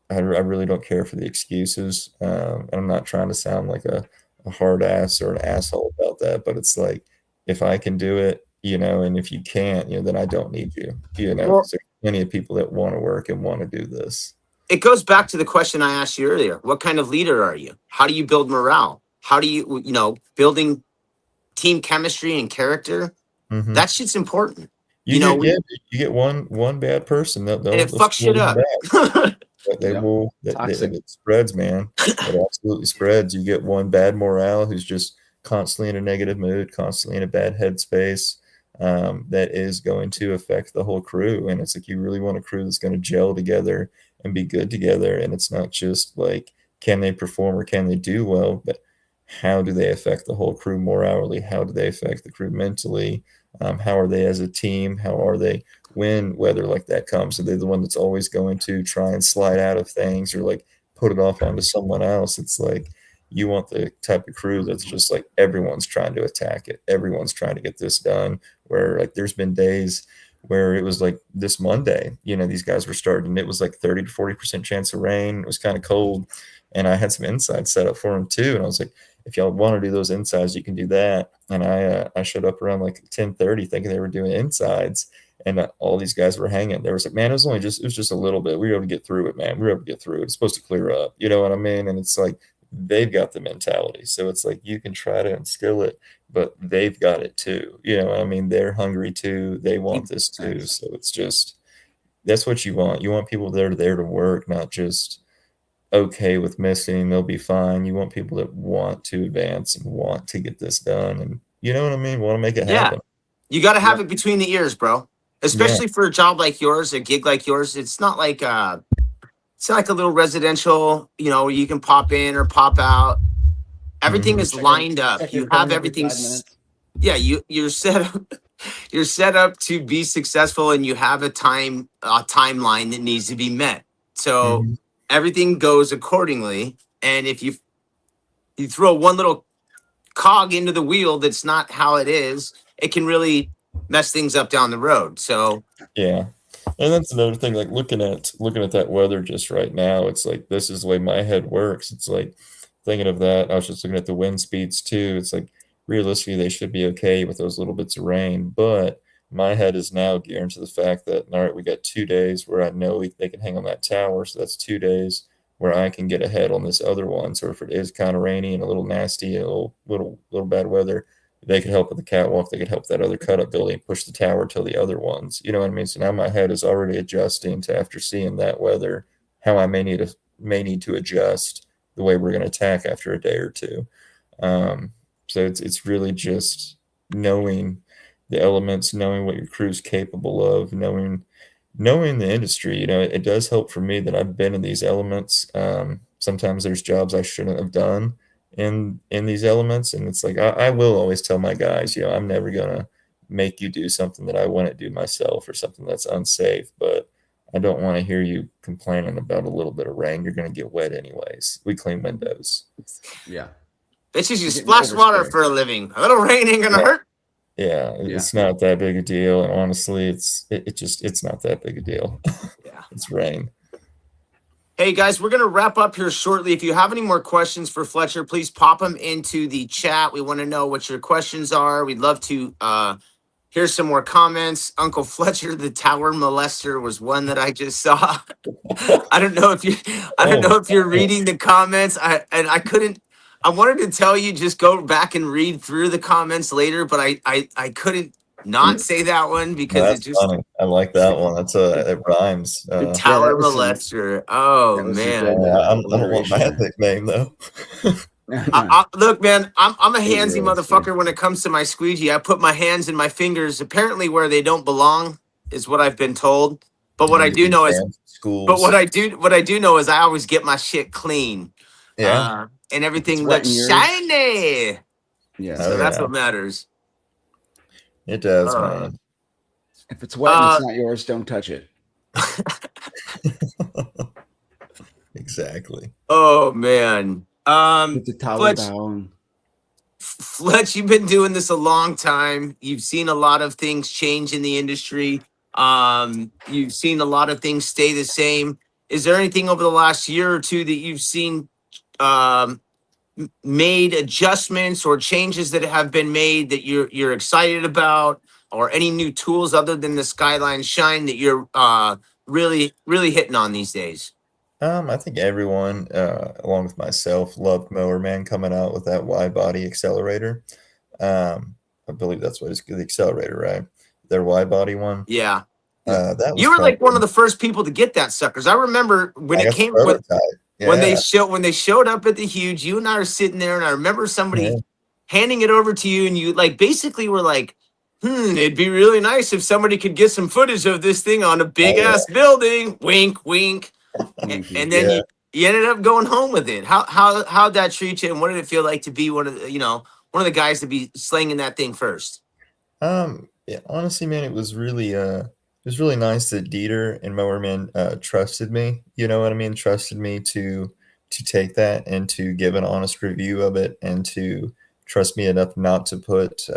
really don't care for the excuses. And I'm not trying to sound like a hard ass or an asshole about that, but it's like, if I can do it, and if you can't, then I don't need you, Well, there's plenty of people that want to work and want to do this. It goes back to the question I asked you earlier. What kind of leader are you? How do you build morale? How do you, building team chemistry and character? Mm-hmm. That shit's important. You get one bad person, and it fucks shit up. It spreads, man. It absolutely spreads. You get one bad morale who's just constantly in a negative mood, constantly in a bad headspace, that is going to affect the whole crew. And it's like, you really want a crew that's going to gel together and be good together. And it's not just like, can they perform or can they do well, but how do they affect the whole crew morally? How do they affect the crew mentally? How are they as a team? How are they when weather like that comes? Are they the one that's always going to try and slide out of things or like put it off onto someone else? It's like, you want the type of crew that's just like, everyone's trying to attack it. Everyone's trying to get this done, where like there's been days where it was like this Monday, these guys were starting, it was like 30 to 40% chance of rain. It was kind of cold, and I had some insides set up for them too. And I was like, if y'all want to do those insides, you can do that. And I showed up around like 10:30 thinking they were doing insides, and all these guys were hanging. There was like, man, it was just a little bit. We were able to get through it, man. We were able to get through it. It's supposed to clear up. You know what I mean? And it's like, they've got the mentality. So it's like, you can try to instill it, but they've got it too. You know what I mean? They're hungry too. They want this too. So it's just, that's what you want. You want people that are there to work, not just okay with missing, they'll be fine. You want people that want to advance and want to get this done, and you know what I mean, want to make it Yeah. happen. You got to have Yep. it between the ears, bro. Yeah. Especially for a job like yours, a gig like yours. It's not like a little residential, where you can pop in or pop out. Everything is lined up. Check your You have phone every everything. 5 minutes. Yeah, you're set up. You're set up to be successful, and you have a timeline that needs to be met. So Mhm. everything goes accordingly. And if you throw one little cog into the wheel that's not how it is, it can really mess things up down the road. So Yeah. And that's another thing, like looking at that weather just right now, it's like this is the way my head works. It's like thinking of that. I was just looking at the wind speeds too. It's like realistically they should be okay with those little bits of rain, but my head is now gearing to the fact that all right, we got 2 days where I know they can hang on that tower, so that's 2 days where I can get ahead on this other one. So if it is kind of rainy and a little nasty, a little bad weather, they could help with the catwalk. They could help that other cut up building push the tower to the other ones. You know what I mean? So now my head is already adjusting to after seeing that weather, how I may need to adjust the way we're going to attack after a day or two. So it's really just knowing the elements, knowing what your crew's capable of, knowing the industry. You know, it does help for me that I've been in these elements. Sometimes there's jobs I shouldn't have done in these elements, and it's like I will always tell my guys, you know, I'm never gonna make you do something that I want to do myself or something that's unsafe, but I don't want to hear you complaining about a little bit of rain. You're gonna get wet anyways. We clean windows. Yeah. bitches, you You're getting splash water overspray. for a living. A little rain ain't gonna Yeah. hurt. Yeah, it's not that big a deal, and honestly, it's not that big a deal. Yeah. It's rain. Hey guys, we're gonna wrap up here shortly. If you have any more questions for Fletcher, please pop them into the chat. We want to know what your questions are. We'd love to hear some more comments. Uncle Fletcher, the tower molester, was one that I just saw. I don't know if you're reading the comments. I couldn't. I wanted to tell you just go back and read through the comments later, but I couldn't not say that one because That's it just funny. I like that one. That's it rhymes. the Yeah, tower that was some molester. Oh that was some man. good I don't want my alliteration nickname though. Look, man, I'm a handsy really motherfucker when it comes to my squeegee. I put my hands and my fingers apparently where they don't belong, is what I've been told. But what I do know is, schools. what I do know is I always get my shit clean. Yeah. And everything wet looks in yours. shiny. Yeah. So Oh, that's yeah. what matters. It does, Uh, man. If it's wet and it's not yours, don't touch it. Exactly. Oh man. Put the towel Fletch, down. Fletch, you've been doing this a long time. You've seen a lot of things change in the industry. You've seen a lot of things stay the same. Is there anything over the last year or two that you've seen made adjustments or changes that have been made that you're excited about, or any new tools other than the Skyline Shine that you're really hitting on these days? I think everyone, along with myself, loved Mower Man coming out with that wide body accelerator. I believe that's what it's the accelerator, right? Their wide body one. Yeah. That was You were like one of probably- the first people to get that suckers. I remember when I it guess came prototype. when they Yeah. when they showed up at the Huge. You and I are sitting there, and I remember somebody Yeah. handing it over to you, and you like basically were like, it'd be really nice if somebody could get some footage of this thing on a big ass building. Wink, wink. Winky. And then Yeah. you ended up going home with it. How'd that treat you, and what did it feel like to be one of the guys to be slinging that thing first? Yeah, honestly, man, it was really nice that Dieter and Mowerman trusted me. You know what I mean? Trusted me to take that and to give an honest review of it, and to trust me enough not to put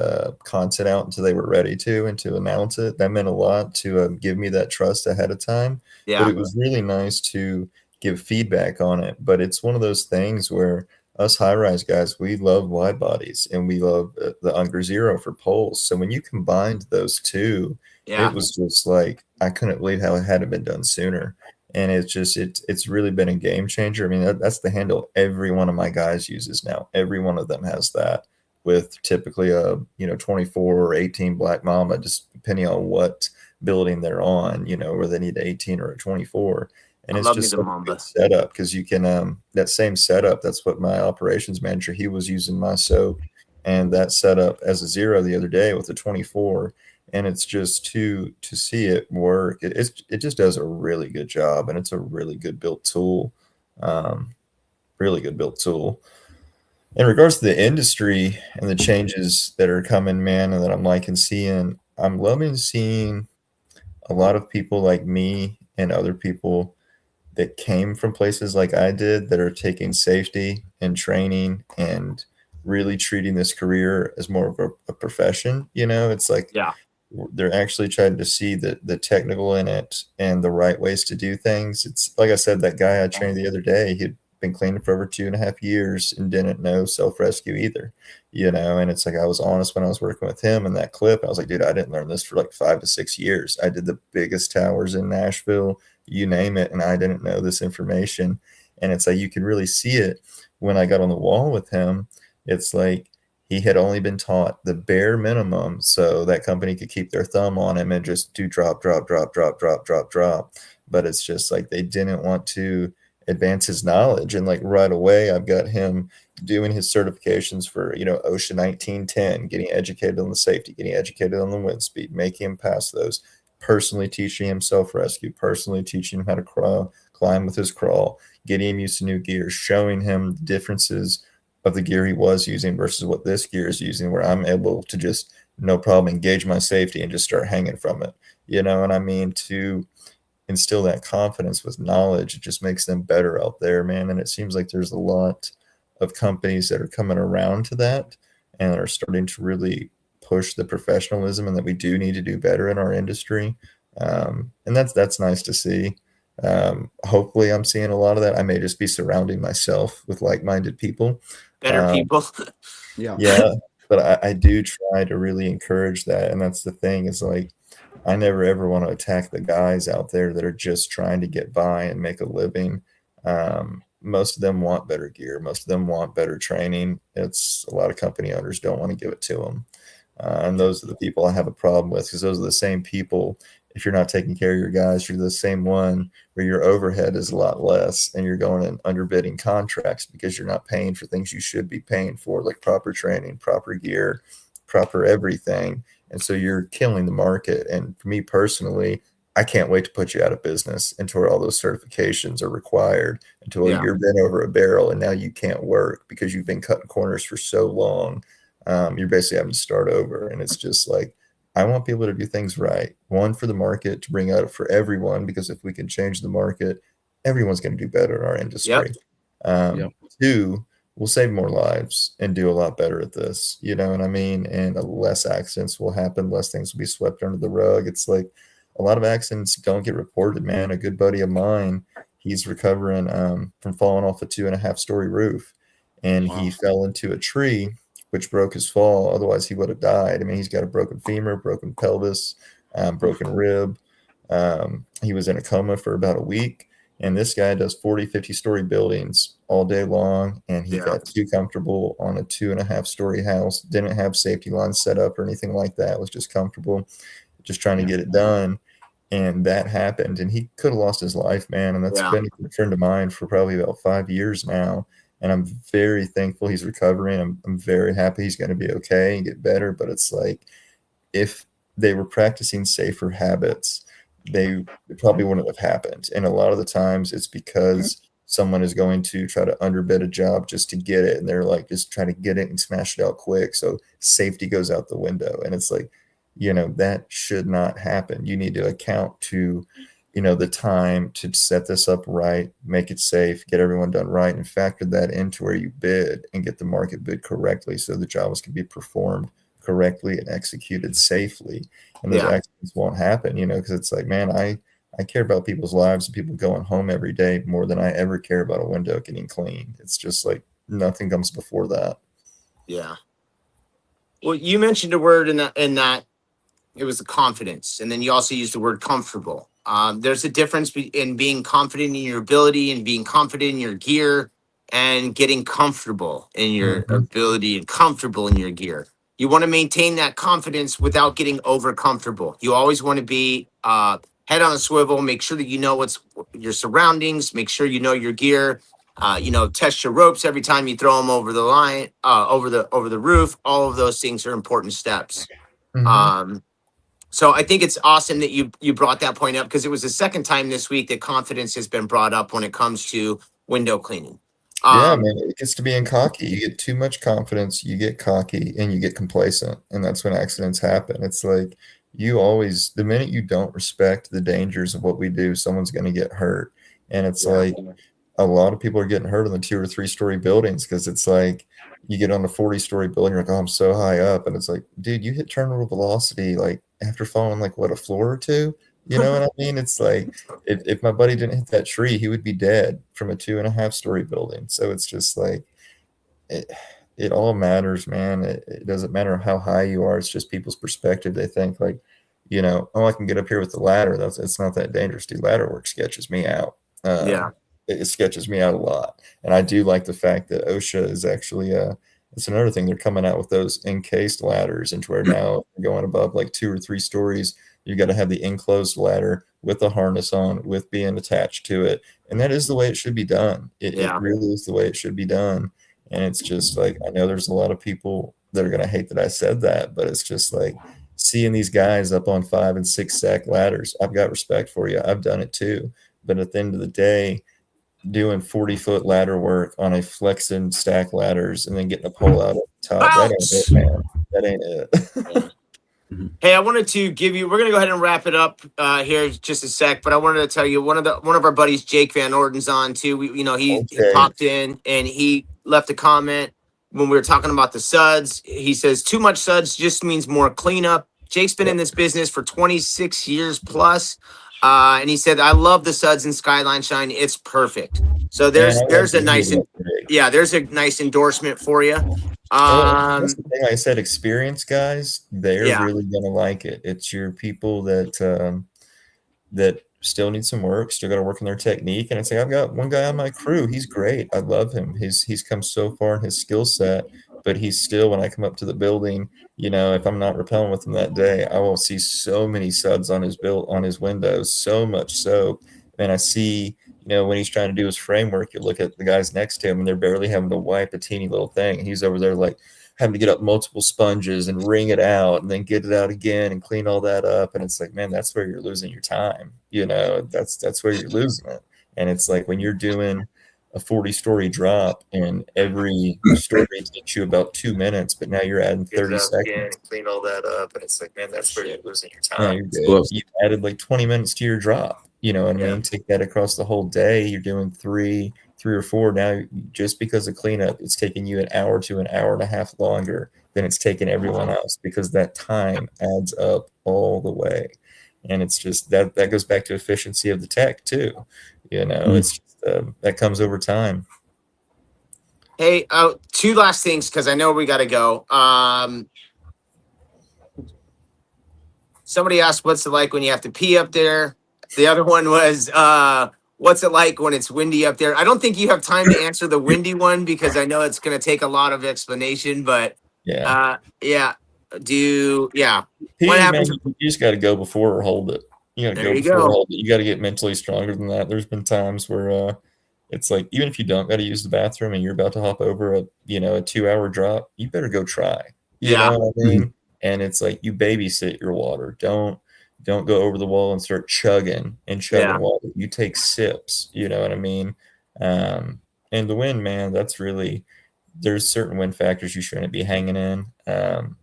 content out until they were ready to, and to announce it. That meant a lot to give me that trust ahead of time. Yeah. But it was really nice to give feedback on it. But it's one of those things where us high-rise guys, we love wide bodies, and we love the Unger Zero for poles. So when you combined those two, Yeah. it was just like, I couldn't believe how it hadn't been done sooner. And it's really been a game changer. I mean, that's the handle every one of my guys uses now. Every one of them has that, with typically a 24 or 18 Black Mamba, just depending on what building they're on, where they need 18 or a 24. And I it's love me just the such a Mamba. good setup because you can that same setup. That's what my operations manager, he was using my soap and that setup as a 0 the other day with a 24. And it's just to see it work. It just does a really good job, and it's a really good built tool. Um, really good built tool. In regards to the industry and the changes that are coming, man, and that I'm liking seeing, I'm loving seeing a lot of people like me and other people that came from places like I did that are taking safety and training and really treating this career as more of a profession. You know, it's like Yeah. they're actually trying to see the technical in it and the right ways to do things. It's like I said, that guy I trained the other day, he'd been cleaning for over 2.5 years and didn't know self-rescue either, you know. And it's like, I was honest when I was working with him in that clip. I was like, dude, I didn't learn this for like 5 to 6 years. I did the biggest towers in Nashville, you name it, and I didn't know this information. And it's like, you could really see it when I got on the wall with him. It's like he had only been taught the bare minimum so that company could keep their thumb on him and just do drop, drop, drop, drop, drop, drop, drop. But it's just like they didn't want to advance his knowledge. And like right away, I've got him doing his certifications for, you know, OSHA 1910, getting educated on the safety, getting educated on the wind speed, making him pass those, personally teaching him self-rescue, personally teaching him how to climb with his crawl, getting him used to new gear, showing him the differences of the gear he was using versus what this gear is using, where I'm able to just no problem engage my safety and just start hanging from it, you know. And I mean, to instill that confidence with knowledge, it just makes them better out there, man. And it seems like there's a lot of companies that are coming around to that and are starting to really push the professionalism and that we do need to do better in our industry. And that's nice to see. Hopefully I'm seeing a lot of that. I may just be surrounding myself with like-minded people. Better people. Yeah, but I do try to really encourage that. And that's the thing, is like, I never ever want to attack the guys out there that are just trying to get by and make a living. Most of them want better gear. Most of them want better training. It's a lot of company owners don't want to give it to them. And those are the people I have a problem with, because those are the same people. If you're not taking care of your guys, you're the same one where your overhead is a lot less and you're going and underbidding contracts because you're not paying for things you should be paying for, like proper training, proper gear, proper everything. And so you're killing the market. And for me personally, I can't wait to put you out of business until all those certifications are required, until you're bent over a barrel and now you can't work because you've been cutting corners for so long. You're basically having to start over. And it's just like, I want people to do things right. One, for the market, to bring out for everyone, because if we can change the market, everyone's going to do better in our industry. Two, we'll save more lives and do a lot better at this, you know what I mean? And less accidents will happen, less things will be swept under the rug. It's like a lot of accidents don't get reported, man. A good buddy of mine, he's recovering from falling off a 2.5-story roof, and he fell into a tree, which broke his fall. Otherwise, he would have died. I mean, he's got a broken femur, broken pelvis, broken rib. He was in a coma for about a week. And this guy does 40, 50-story buildings all day long. And he got too comfortable on a 2.5-story house, didn't have safety lines set up or anything like that, was just comfortable, just trying to get it done. And that happened. And he could have lost his life, man. And that's been a friend of mine for probably about 5 years now. And I'm very thankful he's recovering. I'm very happy he's going to be okay and get better. But it's like, if they were practicing safer habits, it probably wouldn't have happened. And a lot of the times it's because someone is going to try to underbid a job just to get it. And they're like, just trying to get it and smash it out quick. So safety goes out the window. And it's like, you know, that should not happen. You need to account to, you know, the time to set this up right, make it safe, get everyone done right, and factor that into where you bid and get the market bid correctly so the jobs can be performed correctly and executed safely. And those accidents won't happen, you know, because it's like, man, I care about people's lives and people going home every day more than I ever care about a window getting cleaned. It's just like nothing comes before that. Yeah. Well, you mentioned a word in that it was the confidence, and then you also used the word comfortable. There's a difference in being confident in your ability and being confident in your gear, and getting comfortable in your ability and comfortable in your gear. You want to maintain that confidence without getting over comfortable. You always want to be head on a swivel. Make sure that you know what's your surroundings. Make sure you know your gear. Test your ropes every time you throw them over the line, over the roof. All of those things are important steps. So I think it's awesome that you brought that point up, because it was the second time this week that confidence has been brought up when it comes to window cleaning. Yeah, man, it gets to being cocky. You get too much confidence, you get cocky, and you get complacent, and that's when accidents happen. It's like the minute you don't respect the dangers of what we do, someone's going to get hurt. And it's like a lot of people are getting hurt on the 2 or 3 story buildings, because it's like you get on a 40-story building, you're like, oh, I'm so high up. And it's like, dude, you hit terminal velocity like after falling like what, a floor or two? You know what I mean? It's like if my buddy didn't hit that tree, he would be dead from a 2.5 story building. So it's just like it all matters, man. It doesn't matter how high you are. It's just people's perspective. They think like, oh, I can get up here with the ladder. It's not that dangerous. Dude, ladder work sketches me out. It sketches me out a lot. And I do like the fact that OSHA is actually it's another thing. They're coming out with those encased ladders, into where now going above like 2 or 3 stories, you got to have the enclosed ladder with the harness on, with being attached to it. And that is the way it should be done. It really is the way it should be done. And it's just like, I know there's a lot of people that are going to hate that I said that, but it's just like seeing these guys up on 5 and 6 stack ladders. I've got respect for you. I've done it too. But at the end of the day, doing 40-foot ladder work on a flex and stack ladders and then getting a pole out at the top, that ain't it, man. That ain't it. Hey, I wanted to give you, we're going to go ahead and wrap it up here in just a sec, but I wanted to tell you one of our buddies, Jake Van Orden's on too. He popped in and he left a comment when we were talking about the suds. He says, too much suds just means more cleanup. Jake's been in this business for 26 years plus. And he said, I love the suds and Skyline Shine. It's perfect. So there's a nice endorsement for you. That's the thing I said, experienced guys, they're really gonna like it. It's your people that that still need some work, still got to work on their technique. And it's like, I've got one guy on my crew, he's great, I love him, he's come so far in his skill set, but he's still, when I come up to the building, if I'm not rappelling with him that day, I will see so many suds on his windows, so much so. And I see, when he's trying to do his framework, you look at the guys next to him and they're barely having to wipe a teeny little thing. And he's over there like having to get up multiple sponges and wring it out and then get it out again and clean all that up. And it's like, man, that's where you're losing your time. That's where you're losing it. And it's like when you're doing a 40-story drop and every story takes you about 2 minutes, but now you're adding 30 seconds to clean all that up. And it's like, man, that's where you're losing your time. You added like 20 minutes to your drop. You know what I mean? Take that across the whole day. You're doing three or four. Now, just because of cleanup, it's taking you an hour to an hour and a half longer than it's taken everyone else, because that time adds up all the way. And it's just that goes back to efficiency of the tech too. It's just, that comes over time. Hey, 2 last things, because I know we got to go. Somebody asked, what's it like when you have to pee up there? The other one was, what's it like when it's windy up there? I don't think you have time to answer the windy one, because I know it's going to take a lot of explanation, but Pee, what happens? Man, you just got to go before or hold it. You got to go before or hold it. You got to get mentally stronger than that. There's been times where it's like, even if you don't got to use the bathroom and you're about to hop over a 2-hour drop, you better go try. You know what I mean? And it's like, you babysit your water. Don't go over the wall and start chugging water. You take sips, you know what I mean? And the wind, man, that's really, there's certain wind factors you shouldn't be hanging in.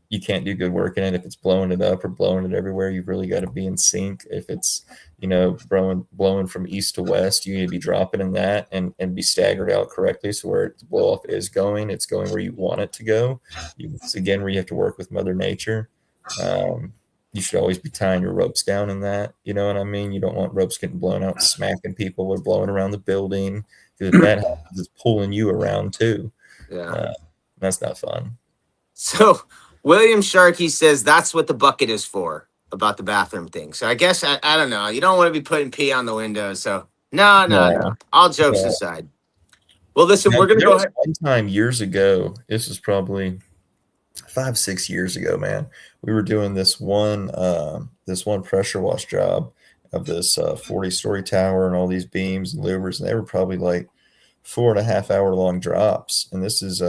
You can't do good work in it if it's blowing it up or blowing it everywhere. You've really got to be in sync. If it's, blowing from east to west, you need to be dropping in that and be staggered out correctly. So where the blow off is going, it's going where you want it to go. It's again where you have to work with Mother Nature. You should always be tying your ropes down in that. You know what I mean? You don't want ropes getting blown out, smacking people or blowing around the building. Because if that happens, it's pulling you around too. That's not fun. So William Sharkey says that's what the bucket is for, about the bathroom thing. So I guess, I don't know. You don't want to be putting pee on the window. So no. All jokes aside. Well, listen, we're going to go ahead. One time years ago, this was probably 5-6 years ago, man, we were doing this one pressure wash job, of this 40-story tower and all these beams and louvers, and they were probably like 4.5 hour long drops. And this is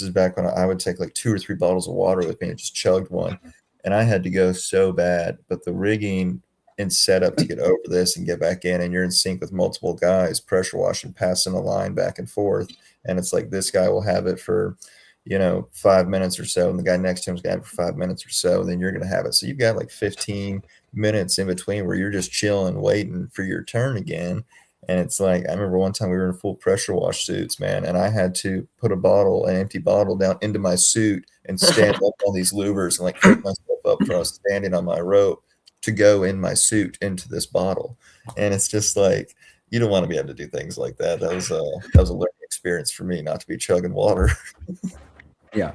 back when I would take like 2 or 3 bottles of water with me and just chugged one. And I had to go so bad, but the rigging and setup to get over this and get back in, and you're in sync with multiple guys, pressure washing, passing a line back and forth. And it's like this guy will have it for, 5 minutes or so, and the guy next to him is going to have it for 5 minutes or so, and then you're going to have it. So you've got like 15 minutes in between where you're just chilling, waiting for your turn again. And it's like, I remember one time we were in full pressure wash suits, man, and I had to put an empty bottle down into my suit and stand up on these louvers and like pick myself up from standing on my rope to go in my suit into this bottle. And it's just like, you don't want to be able to do things like that. That was a learning experience for me, not to be chugging water. Yeah.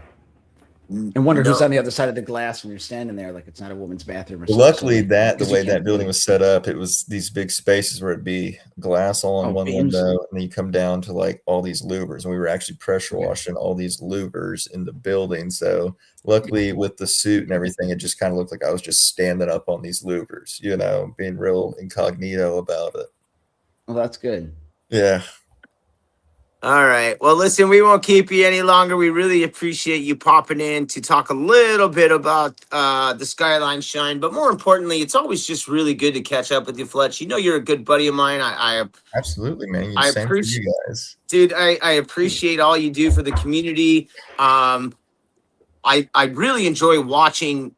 And wonder who's on the other side of the glass when you're standing there, like it's not a woman's bathroom or something. Luckily, the way that building was set up, it was these big spaces where it'd be glass all on one window, and then you come down to like all these louvers, and we were actually pressure washing all these louvers in the building. So luckily, with the suit and everything, it just kind of looked like I was just standing up on these louvers, being real incognito about it. Well, that's good. Yeah. All right. Well, listen, we won't keep you any longer. We really appreciate you popping in to talk a little bit about the Skyline Shine. But more importantly, it's always just really good to catch up with you, Fletch. You're a good buddy of mine. I absolutely, man. I appreciate you guys. Dude, I appreciate all you do for the community. I really enjoy watching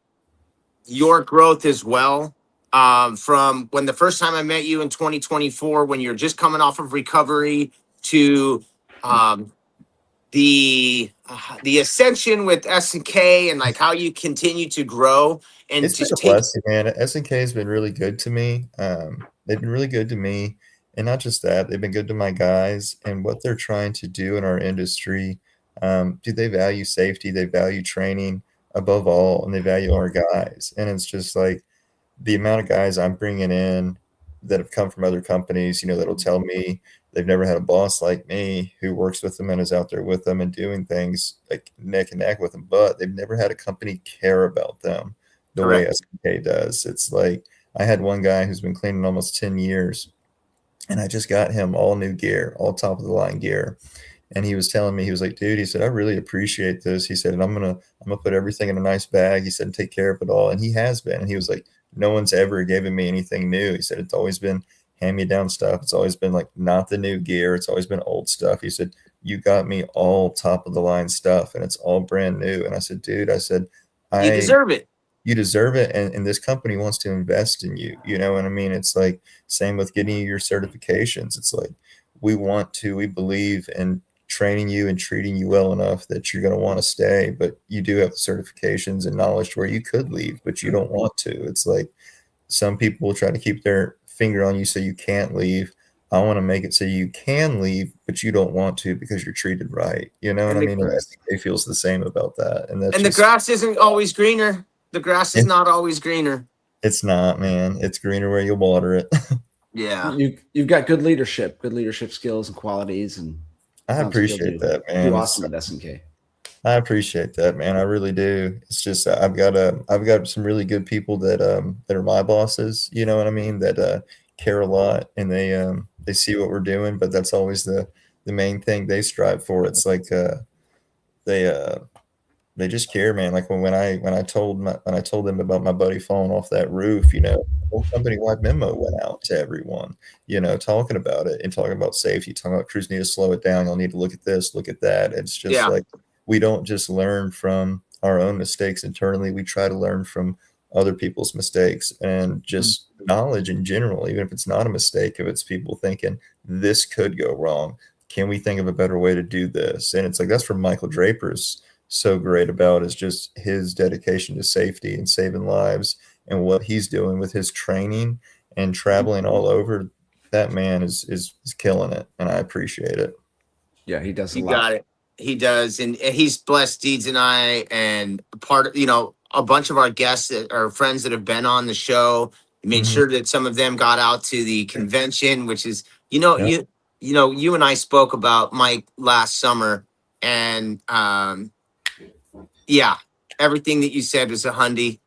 your growth as well. From when the first time I met you in 2024, when you're just coming off of recovery, to the ascension with S&K, and like how you continue to grow. And it's just been a blessing, man. S&K has been really good to me. They've been really good to me, and not just that, they've been good to my guys and what they're trying to do in our industry. They value safety, they value training above all, and they value our guys. And it's just like the amount of guys I'm bringing in that have come from other companies, that'll tell me they've never had a boss like me who works with them and is out there with them and doing things like neck and neck with them, but they've never had a company care about them the way S&K does. It's like I had one guy who's been cleaning almost 10 years, and I just got him all new gear, all top of the line gear. And he was telling me, he was like, dude, he said, I really appreciate this. He said, and I'm gonna put everything in a nice bag. He said, and take care of it all. And he has been. And he was like, no one's ever given me anything new. He said, it's always been hand-me-down stuff. It's always been like not the new gear. It's always been old stuff. He said, you got me all top of the line stuff, and it's all brand new. And I said, dude, you deserve it. You deserve it. And this company wants to invest in you. You know what I mean? It's like same with getting you your certifications. It's like we believe in training you and treating you well enough that you're going to want to stay, but you do have the certifications and knowledge to where you could leave, but you don't want to. It's like some people will try to keep their finger on you so you can't leave. I want to make it so you can leave, but you don't want to because you're treated right. You know what I mean? And SDK feels the same about that. And the grass isn't always greener. The grass is not always greener. It's not, man. It's greener where you water it. Yeah. You've got good leadership skills and qualities, and I appreciate that, man. You're awesome at S&K. I appreciate that, man. I really do. It's just I've got some really good people that are my bosses. You know what I mean? That care a lot, and they see what we're doing. But that's always the main thing they strive for. It's like they just care, man. Like when I told them about my buddy falling off that roof, the whole company-wide memo went out to everyone, talking about it and talking about safety, talking about crews need to slow it down. You'll need to look at this, look at that. It's just like we don't just learn from our own mistakes internally. We try to learn from other people's mistakes and just knowledge in general, even if it's not a mistake, if it's people thinking this could go wrong. Can we think of a better way to do this? And it's like that's where Michael Draper's so great about is just his dedication to safety and saving lives and what he's doing with his training and traveling all over. That man is killing it, and I appreciate it. Yeah, he does. You got it. He does, and he's blessed Deeds and I, and part of a bunch of our guests that are friends that have been on the show. Made sure that some of them got out to the convention, which is you and I spoke about Mike last summer, and everything that you said was a hundy,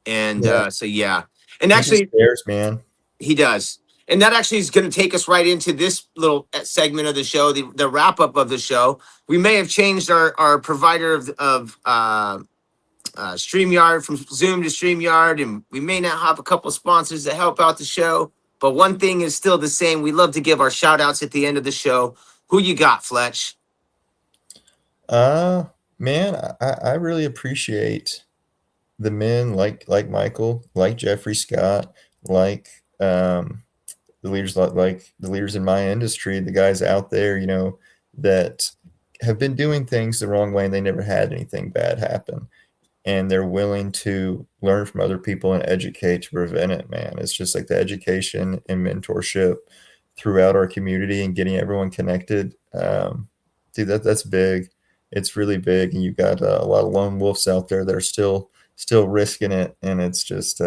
and and actually, stairs, man. He does. And that actually is going to take us right into this little segment of the show, the wrap up of the show. We may have changed our provider of StreamYard from Zoom to StreamYard, and we may not have a couple sponsors that help out the show. But one thing is still the same. We love to give our shout outs at the end of the show. Who you got, Fletch? Man, I really appreciate the men like Michael, like Jeffrey Scott, like the leaders like the leaders in my industry, the guys out there, that have been doing things the wrong way and they never had anything bad happen. And they're willing to learn from other people and educate to prevent it, man. It's just like the education and mentorship throughout our community and getting everyone connected. Dude, that's big. It's really big. And you've got a lot of lone wolves out there that are still risking it. And it's just,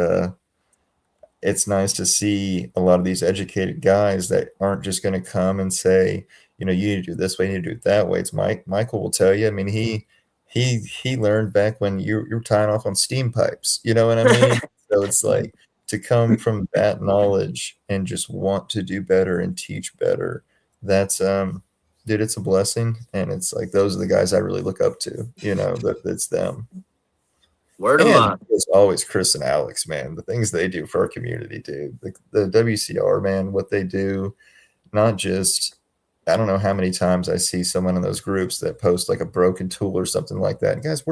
it's nice to see a lot of these educated guys that aren't just going to come and say, you need to do this way, you need to do it that way. It's Michael will tell you. I mean, he learned back when you're tying off on steam pipes, you know what I mean? So it's like to come from that knowledge and just want to do better and teach better. That's, dude, it's a blessing. And it's like, those are the guys I really look up to, that it's them. Word of mouth. It's always Chris and Alex, man. The things they do for our community, dude. The WCR, man, what they do, not just, I don't know how many times I see someone in those groups that post like a broken tool or something like that. And guys,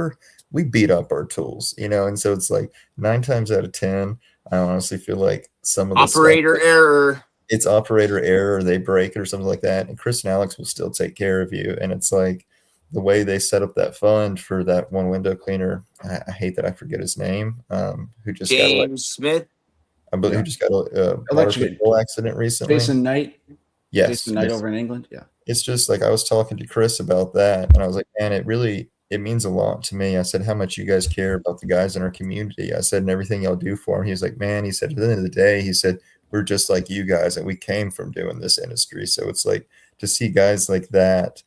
we beat up our tools, and so it's like 9 times out of 10, I honestly feel like some of the operator error. It's operator error, they break it or something like that. And Chris and Alex will still take care of you. And it's like, the way they set up that fund for that one window cleaner, I hate that I forget his name. Who just James Smith? I believe who just got a motor accident recently. Jason Knight. Yes, Jason Knight over in England. Yeah. It's just like I was talking to Chris about that, and I was like, man, it means a lot to me. I said, how much you guys care about the guys in our community. I said, and everything y'all do for him. He was like, man, he said, at the end of the day, he said, we're just like you guys, and we came from doing this industry. So it's like to see guys like that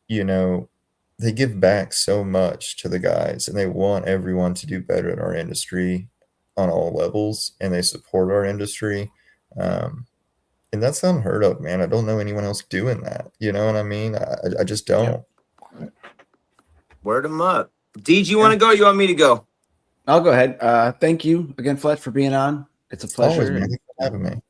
they give back so much to the guys, and they want everyone to do better in our industry on all levels, and they support our industry. And that's unheard of, man. I don't know anyone else doing that. You know what I mean? I just don't. Yeah. Word them up. D, do you want to go? Or you want me to go? I'll go ahead. Thank you again, Fletch, for being on. It's a pleasure. Always, man. Thanks for having me.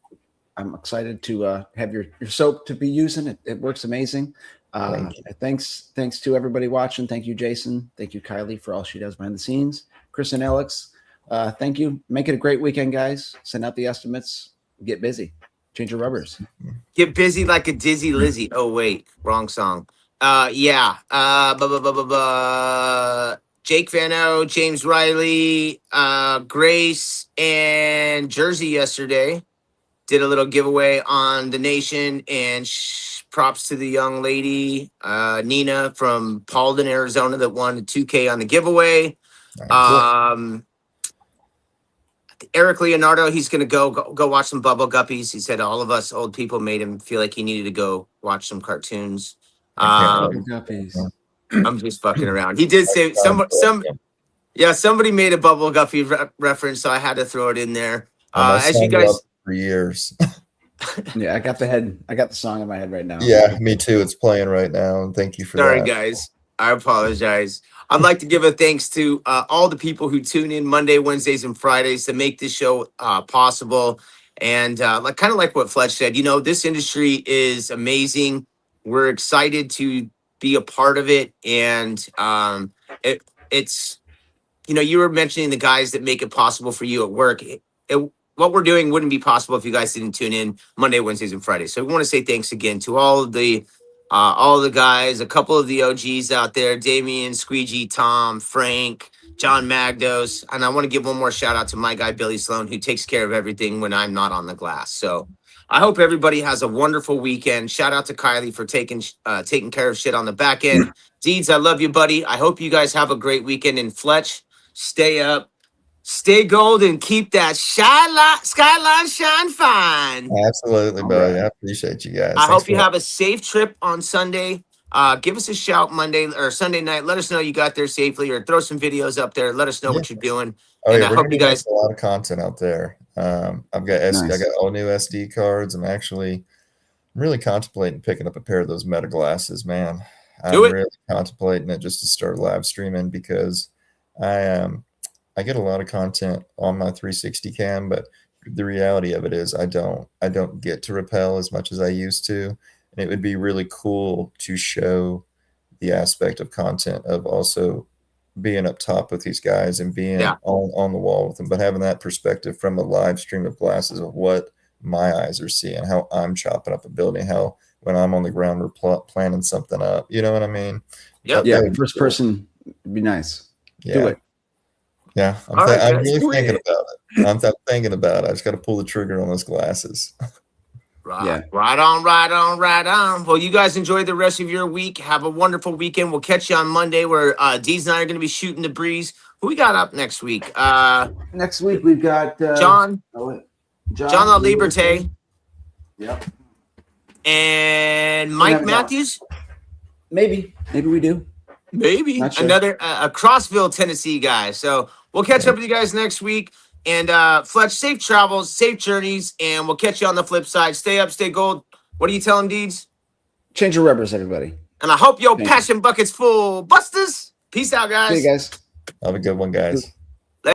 I'm excited to have your soap to be using. It works amazing. Thanks to everybody watching. Thank you, Jason. Thank you, Kylie, for all she does behind the scenes. Chris and Alex, thank you. Make it a great weekend, guys. Send out the estimates. Get busy. Change your rubbers. Get busy like a dizzy Lizzie. Oh, wait. Wrong song. Yeah. Jake Vano, James Riley, Grace, and Jersey yesterday did a little giveaway on the nation, and props to the young lady, Nina from Paulden, Arizona, that won a 2K on the giveaway. Eric Leonardo, he's going to go watch some Bubble Guppies. He said all of us old people made him feel like he needed to go watch some cartoons. Guppies. I'm just fucking around. He did say somebody made a Bubble Guppy reference, so I had to throw it in there. As you guys for years. Yeah, I got the song in my head right now. Yeah, me too. It's playing right now. And thank you for that. Sorry, guys. I apologize. I'd like to give a thanks to all the people who tune in Monday, Wednesdays, and Fridays to make this show possible. And like what Fletch said, this industry is amazing. We're excited to be a part of it. And it's you were mentioning the guys that make it possible for you at work. What we're doing wouldn't be possible if you guys didn't tune in Monday, Wednesdays, and Fridays. So we want to say thanks again to all of the guys, a couple of the OGs out there, Damian, Squeegee, Tom, Frank, John Magdos. And I want to give one more shout out to my guy, Billy Sloan, who takes care of everything when I'm not on the glass. So I hope everybody has a wonderful weekend. Shout out to Kylie for taking care of shit on the back end. Deeds, I love you, buddy. I hope you guys have a great weekend. And Fletch, stay up. Stay gold and keep that skyline shine fine. Absolutely, buddy. Right. I appreciate you guys. I hope you have a safe trip on Sunday. Give us a shout Monday or Sunday night. Let us know you got there safely, or throw some videos up there. Let us know what you're doing. Oh, yeah, I hope you guys a lot of content out there. I've got SD, I Nice. got all new SD cards. I'm really contemplating picking up a pair of those Meta glasses, man. Do I'm it. really contemplating it just to start live streaming because I get a lot of content on my 360 cam, but the reality of it is I don't get to rappel as much as I used to. And it would be really cool to show the aspect of content of also being up top with these guys and being Yeah. on the wall with them, but having that perspective from a live stream of glasses of what my eyes are seeing, how I'm chopping up a building, how when I'm on the ground we're planning something up. You know what I mean? Yep. Yeah, That would be first cool. person would be nice. Yeah. Do it. Yeah, All right, I'm guys, really do thinking it. about it. I'm thinking about it. I just got to pull the trigger on those glasses. Right on. Well, you guys enjoy the rest of your week. Have a wonderful weekend. We'll catch you on Monday where Deez and I are going to be shooting the breeze. Who we got up next week? Next week we've got John La Liberte Yep. and Mike have Matthews. Maybe we do. Maybe Not sure. another a Crossville, Tennessee guy. So we'll catch up with you guys next week. And Fletch, safe travels, safe journeys, and we'll catch you on the flip side. Stay up, stay gold. What are you telling Deeds? Change your rubbers, everybody. And I hope your Thank you. passion bucket's full. Busters. Peace out, guys. See you guys. Have a good one, guys.